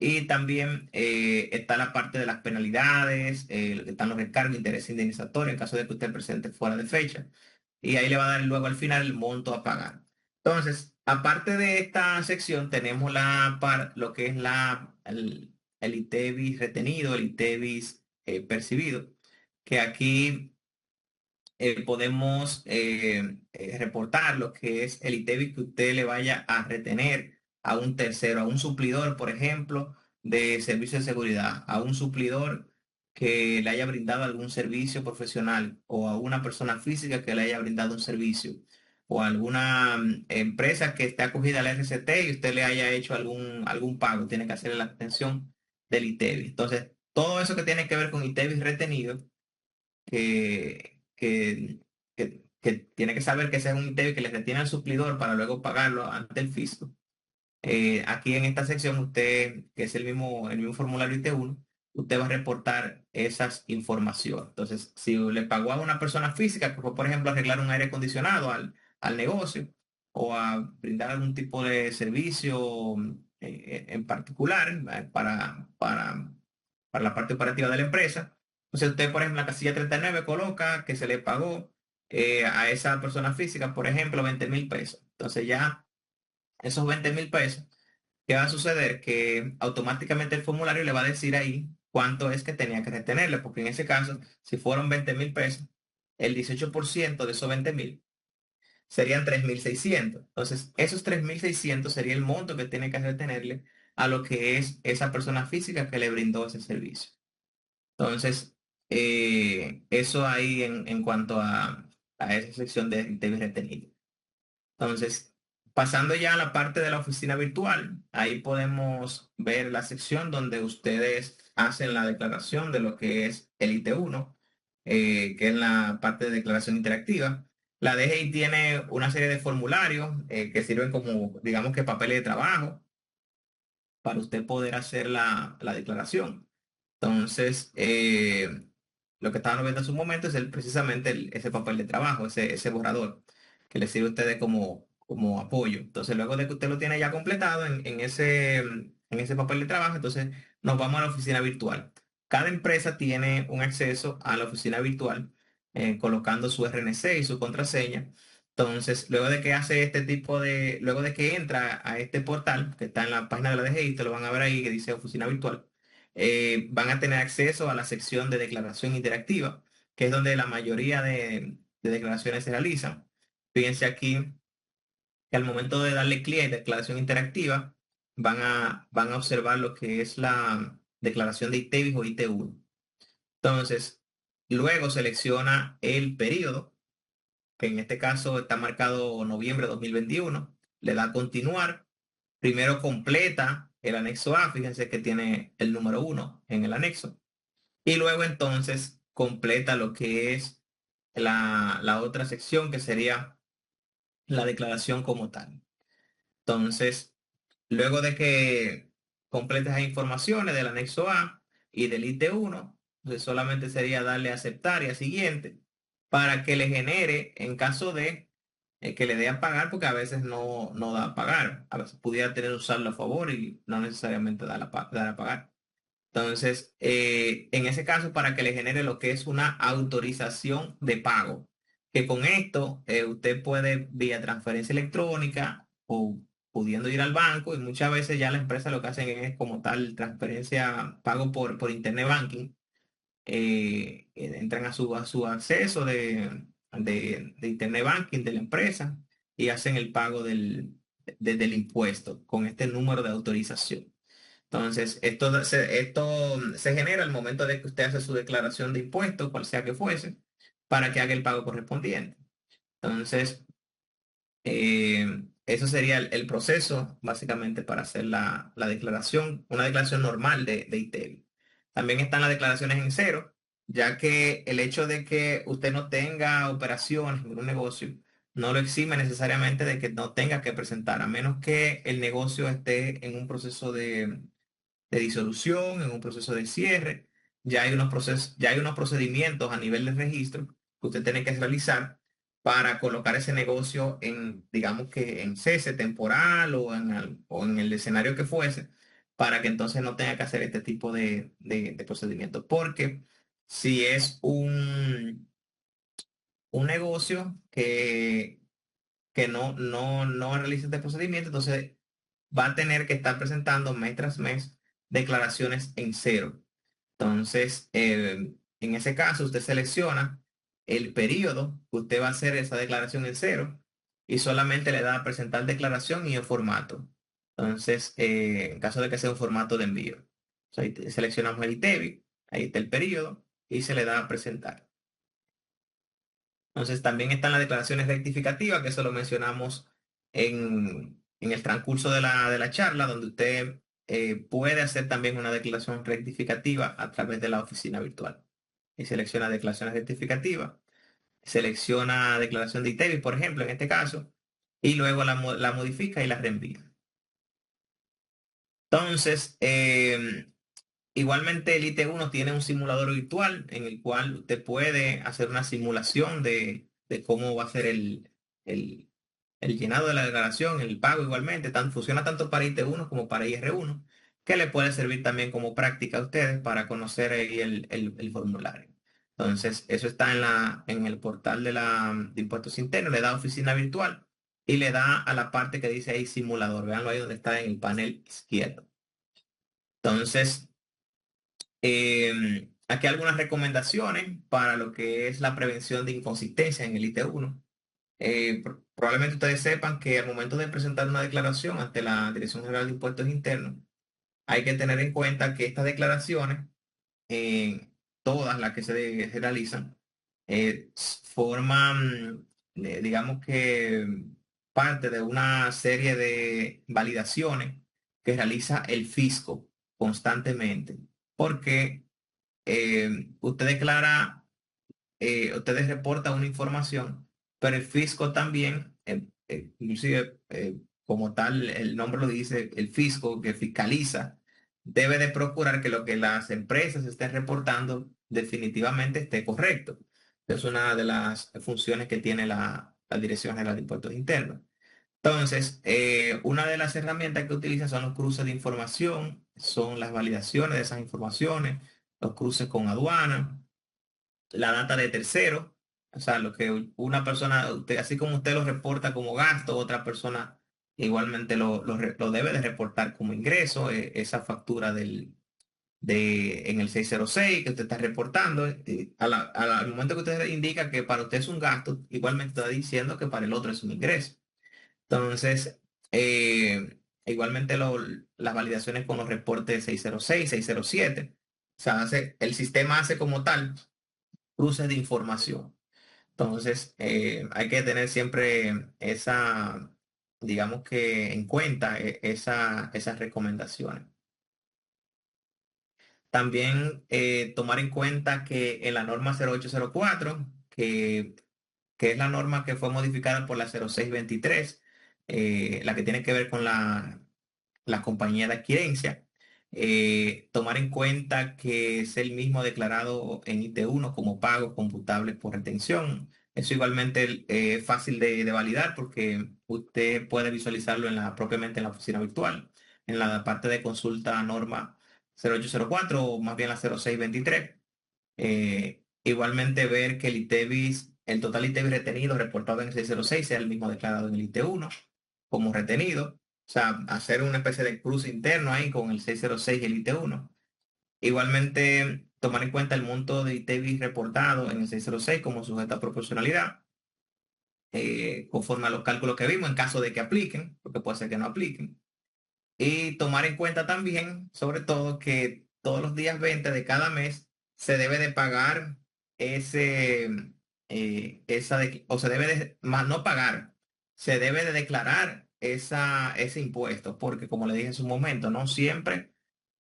[SPEAKER 1] Y también está la parte de las penalidades, están los recargos, intereses indemnizatorios en caso de que usted presente fuera de fecha. Y ahí le va a dar luego al final el monto a pagar. Entonces, aparte de esta sección, tenemos lo que es el ITEVIS retenido, el ITEVIS percibido, que aquí podemos reportar lo que es el ITEVIS que usted le vaya a retener a un tercero, a un suplidor, por ejemplo, de servicio de seguridad, a un suplidor que le haya brindado algún servicio profesional o a una persona física que le haya brindado un servicio o a alguna empresa que esté acogida al RCT y usted le haya hecho algún pago, tiene que hacerle la atención del ITEVIS. Entonces, todo eso que tiene que ver con ITEVIS retenido que tiene que saber que ese es un ITEVIS que le retiene al suplidor para luego pagarlo ante el fisco. Aquí en esta sección, usted, que es el mismo formulario IT1, usted va a reportar esas informaciones. Entonces, si le pagó a una persona física, que fue, por ejemplo, a arreglar un aire acondicionado al negocio o a brindar algún tipo de servicio en particular para la parte operativa de la empresa. Entonces, usted, por ejemplo, en la casilla 39 coloca que se le pagó a esa persona física, por ejemplo, 20.000 pesos. Entonces, ya esos 20.000 pesos, ¿qué va a suceder? Que automáticamente el formulario le va a decir ahí cuánto es que tenía que retenerle, porque en ese caso, si fueron 20.000 pesos, el 18% de esos 20.000 serían 3.600. Entonces, esos 3.600 sería el monto que tiene que retenerle a lo que es esa persona física que le brindó ese servicio. Entonces, eso ahí en cuanto a esa sección de retenido. Entonces, pasando ya a la parte de la oficina virtual, ahí podemos ver la sección donde ustedes hacen la declaración de lo que es el IT1, que es la parte de declaración interactiva. La DGI tiene una serie de formularios que sirven como, digamos que papeles de trabajo para usted poder hacer la declaración. Entonces, lo que estaban viendo en su momento es precisamente ese papel de trabajo, ese borrador, que les sirve a ustedes como apoyo. Entonces, luego de que usted lo tiene ya completado en ese papel de trabajo, entonces nos vamos a la oficina virtual. Cada empresa tiene un acceso a la oficina virtual, colocando su RNC y su contraseña. Entonces, luego de que entra a este portal que está en la página de la DGI, te lo van a ver ahí que dice oficina virtual, van a tener acceso a la sección de declaración interactiva, que es donde la mayoría de declaraciones se realizan. Fíjense aquí que al momento de darle clic en declaración interactiva, van a observar lo que es la declaración de ITEVIS o IT1. Entonces, luego selecciona el periodo, que en este caso está marcado noviembre de 2021, le da a continuar, primero completa el anexo A, fíjense que tiene el número 1 en el anexo, y luego entonces completa lo que es la otra sección, que sería la declaración como tal. Entonces, luego de que complete esas informaciones del anexo A y del IT1, pues solamente sería darle a aceptar y a siguiente para que le genere, en caso de que le dé a pagar, porque a veces no da a pagar, a veces pudiera tener usarlo a favor y no necesariamente dar a pagar. Entonces, en ese caso, para que le genere lo que es una autorización de pago, que con esto usted puede vía transferencia electrónica o pudiendo ir al banco, y muchas veces ya la empresa lo que hacen es como tal transferencia, pago por internet banking, entran a su acceso de internet banking de la empresa y hacen el pago del impuesto con este número de autorización. Entonces, esto se genera al momento de que usted hace su declaración de impuestos, cual sea que fuese, para que haga el pago correspondiente. Entonces, eso sería el proceso, básicamente, para hacer la declaración, una declaración normal de ITEVI. También están las declaraciones en cero, ya que el hecho de que usted no tenga operaciones en un negocio no lo exime necesariamente de que no tenga que presentar, a menos que el negocio esté en un proceso de disolución, en un proceso de cierre. Ya hay unos procedimientos a nivel de registro que usted tiene que realizar para colocar ese negocio en, digamos que en cese temporal o en el escenario que fuese, para que entonces no tenga que hacer este tipo de procedimientos. Porque si es un negocio que no realiza este procedimiento, entonces va a tener que estar presentando mes tras mes declaraciones en cero. Entonces, en ese caso, usted selecciona el periodo que usted va a hacer esa declaración en cero y solamente le da a presentar declaración y el formato. Entonces, en caso de que sea un formato de envío, o sea, ahí seleccionamos el ITEVI, ahí está el periodo y se le da a presentar. Entonces, también están las declaraciones rectificativas, que eso lo mencionamos en el transcurso de la charla, donde usted puede hacer también una declaración rectificativa a través de la oficina virtual. Y selecciona declaraciones rectificativas, selecciona declaración de ITEVIS, por ejemplo, en este caso, y luego la modifica y la reenvía. Entonces, igualmente el IT1 tiene un simulador virtual en el cual usted puede hacer una simulación de cómo va a ser el, el llenado de la declaración, el pago igualmente. Funciona tanto para IT1 como para IR1, que le puede servir también como práctica a ustedes para conocer ahí el formulario. Entonces, eso está en el portal de impuestos internos, le da oficina virtual y le da a la parte que dice ahí simulador. Veanlo ahí donde está en el panel izquierdo. Entonces, aquí algunas recomendaciones para lo que es la prevención de inconsistencia en el IT1. Probablemente ustedes sepan que al momento de presentar una declaración ante la Dirección General de Impuestos Internos, hay que tener en cuenta que estas declaraciones, todas las que se realizan, forman, digamos que parte de una serie de validaciones que realiza el fisco constantemente, porque ustedes reportan una información, pero el fisco también, inclusive como tal el nombre lo dice, el fisco que fiscaliza, debe de procurar que lo que las empresas estén reportando definitivamente esté correcto. Es una de las funciones que tiene la Dirección General de Impuestos Internos. Entonces, una de las herramientas que utiliza son los cruces de información, son las validaciones de esas informaciones, los cruces con aduana, la data de terceros, o sea, lo que una persona, así como usted lo reporta como gasto, otra persona igualmente lo debe de reportar como ingreso, esa factura en el 606 que usted está reportando, al momento que usted indica que para usted es un gasto, igualmente está diciendo que para el otro es un ingreso. Entonces, igualmente las validaciones con los reportes 606, 607, o sea, el sistema hace como tal cruces de información. Entonces, hay que tener siempre esa, digamos que en cuenta esas recomendaciones. También tomar en cuenta que en la norma 0804, que es la norma que fue modificada por la 0623, la que tiene que ver con la compañía de adquirencia, tomar en cuenta que es el mismo declarado en IT1 como pago computable por retención. Eso igualmente es fácil de validar porque usted puede visualizarlo propiamente en la oficina virtual, en la parte de consulta norma 0804 o más bien la 0623. Igualmente ver que el total ITEVIS retenido reportado en el 606 sea el mismo declarado en el IT1 como retenido. O sea, hacer una especie de cruce interno ahí con el 606 y el IT1. Igualmente, tomar en cuenta el monto de ITEVIS reportado en el 606 como sujeto a proporcionalidad, conforme a los cálculos que vimos, en caso de que apliquen, porque puede ser que no apliquen. Y tomar en cuenta también, sobre todo, que todos los días 20 de cada mes se debe de pagar ese, o se debe de, más no pagar, se debe de declarar ese impuesto, porque como le dije en su momento, no siempre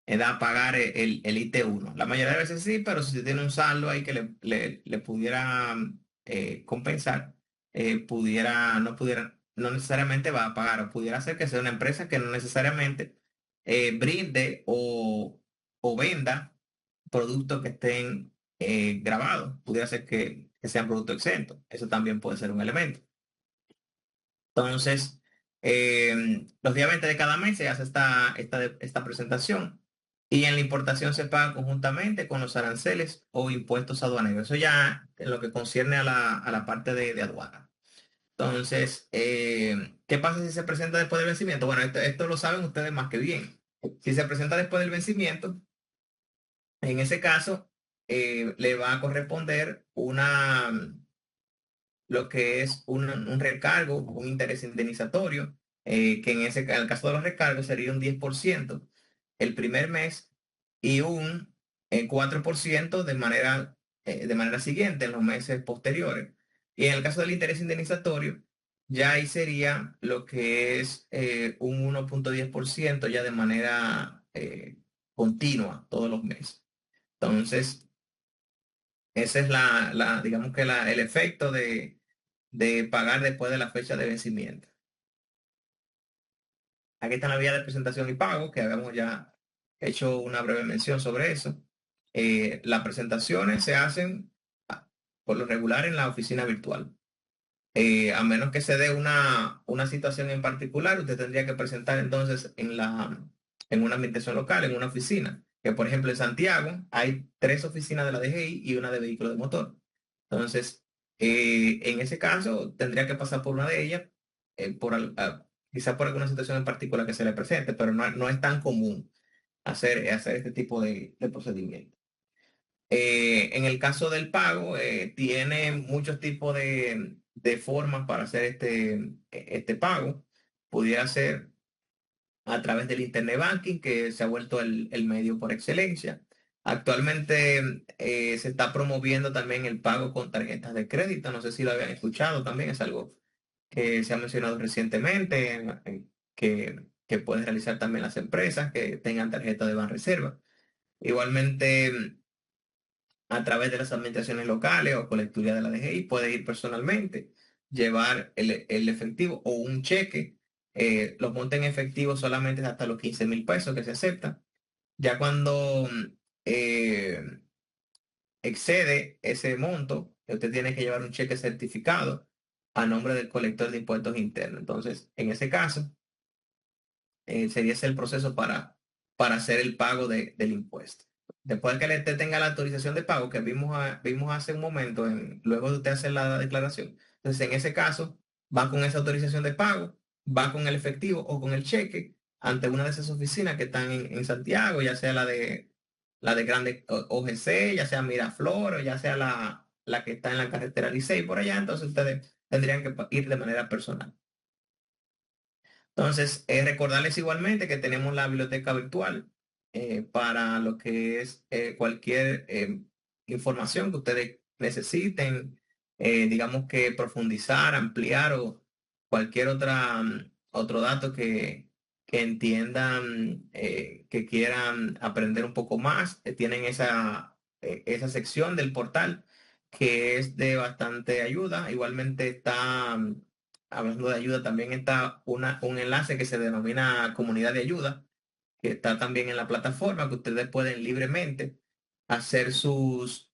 [SPEAKER 1] da a pagar el IT1. La mayoría de veces sí, pero si se tiene un saldo ahí que le pudiera compensar, no necesariamente va a pagar, o pudiera ser que sea una empresa que no necesariamente brinde o venda productos que estén grabados. Pudiera ser que sean productos exentos. Eso también puede ser un elemento. Entonces, los días 20 de cada mes se hace esta presentación y en la importación se paga conjuntamente con los aranceles o impuestos aduaneros. Eso ya en lo que concierne a la parte de aduana. Entonces, ¿qué pasa si se presenta después del vencimiento? Bueno, esto lo saben ustedes más que bien. Si se presenta después del vencimiento, en ese caso, le va a corresponder lo que es un recargo, un interés indemnizatorio, que en el caso de los recargos sería un 10% el primer mes y un 4% de manera siguiente en los meses posteriores. Y en el caso del interés indemnizatorio, ya ahí sería lo que es un 1,10% ya de manera continua todos los meses. Entonces, ese es digamos que el efecto de pagar después de la fecha de vencimiento. Aquí está la vía de presentación y pago, que habíamos ya hecho una breve mención sobre eso. Las presentaciones se hacen por lo regular en la oficina virtual. A menos que se dé una situación en particular, usted tendría que presentar entonces en una administración local, en una oficina. Que por ejemplo en Santiago hay 3 oficinas de la DGI y una de vehículos de motor. Entonces, en ese caso tendría que pasar por una de ellas, quizá por alguna situación en particular que se le presente, pero no es tan común hacer este tipo de procedimiento. En el caso del pago, tiene muchos tipos de formas para hacer este pago. Pudiera ser a través del Internet Banking, que se ha vuelto el medio por excelencia. Actualmente se está promoviendo también el pago con tarjetas de crédito. No sé si lo habían escuchado también, es algo que se ha mencionado recientemente, que pueden realizar también las empresas que tengan tarjeta de Banreserva. Igualmente, a través de las administraciones locales o colecturía de la DGI, puede ir personalmente, llevar el efectivo o un cheque. Los montos en efectivo solamente es hasta los 15.000 pesos que se aceptan. Ya cuando eh, excede ese monto, usted tiene que llevar un cheque certificado a nombre del colector de impuestos internos. Entonces, en ese caso, sería ese el proceso para hacer el pago del impuesto. Después de que usted tenga la autorización de pago que vimos hace un momento, luego de usted hacer la declaración, entonces en ese caso va con esa autorización de pago, va con el efectivo o con el cheque ante una de esas oficinas que están en Santiago, ya sea la de Grande OGC, ya sea Miraflor o ya sea la que está en la carretera Licey por allá, entonces ustedes tendrían que ir de manera personal. Entonces, recordarles igualmente que tenemos la biblioteca virtual para lo que es cualquier información que ustedes necesiten, digamos que profundizar, ampliar o cualquier otro dato que entiendan, que quieran aprender un poco más. Tienen esa sección del portal que es de bastante ayuda. Igualmente está... Hablando de ayuda, también está un enlace que se denomina comunidad de ayuda, que está también en la plataforma, que ustedes pueden libremente hacer sus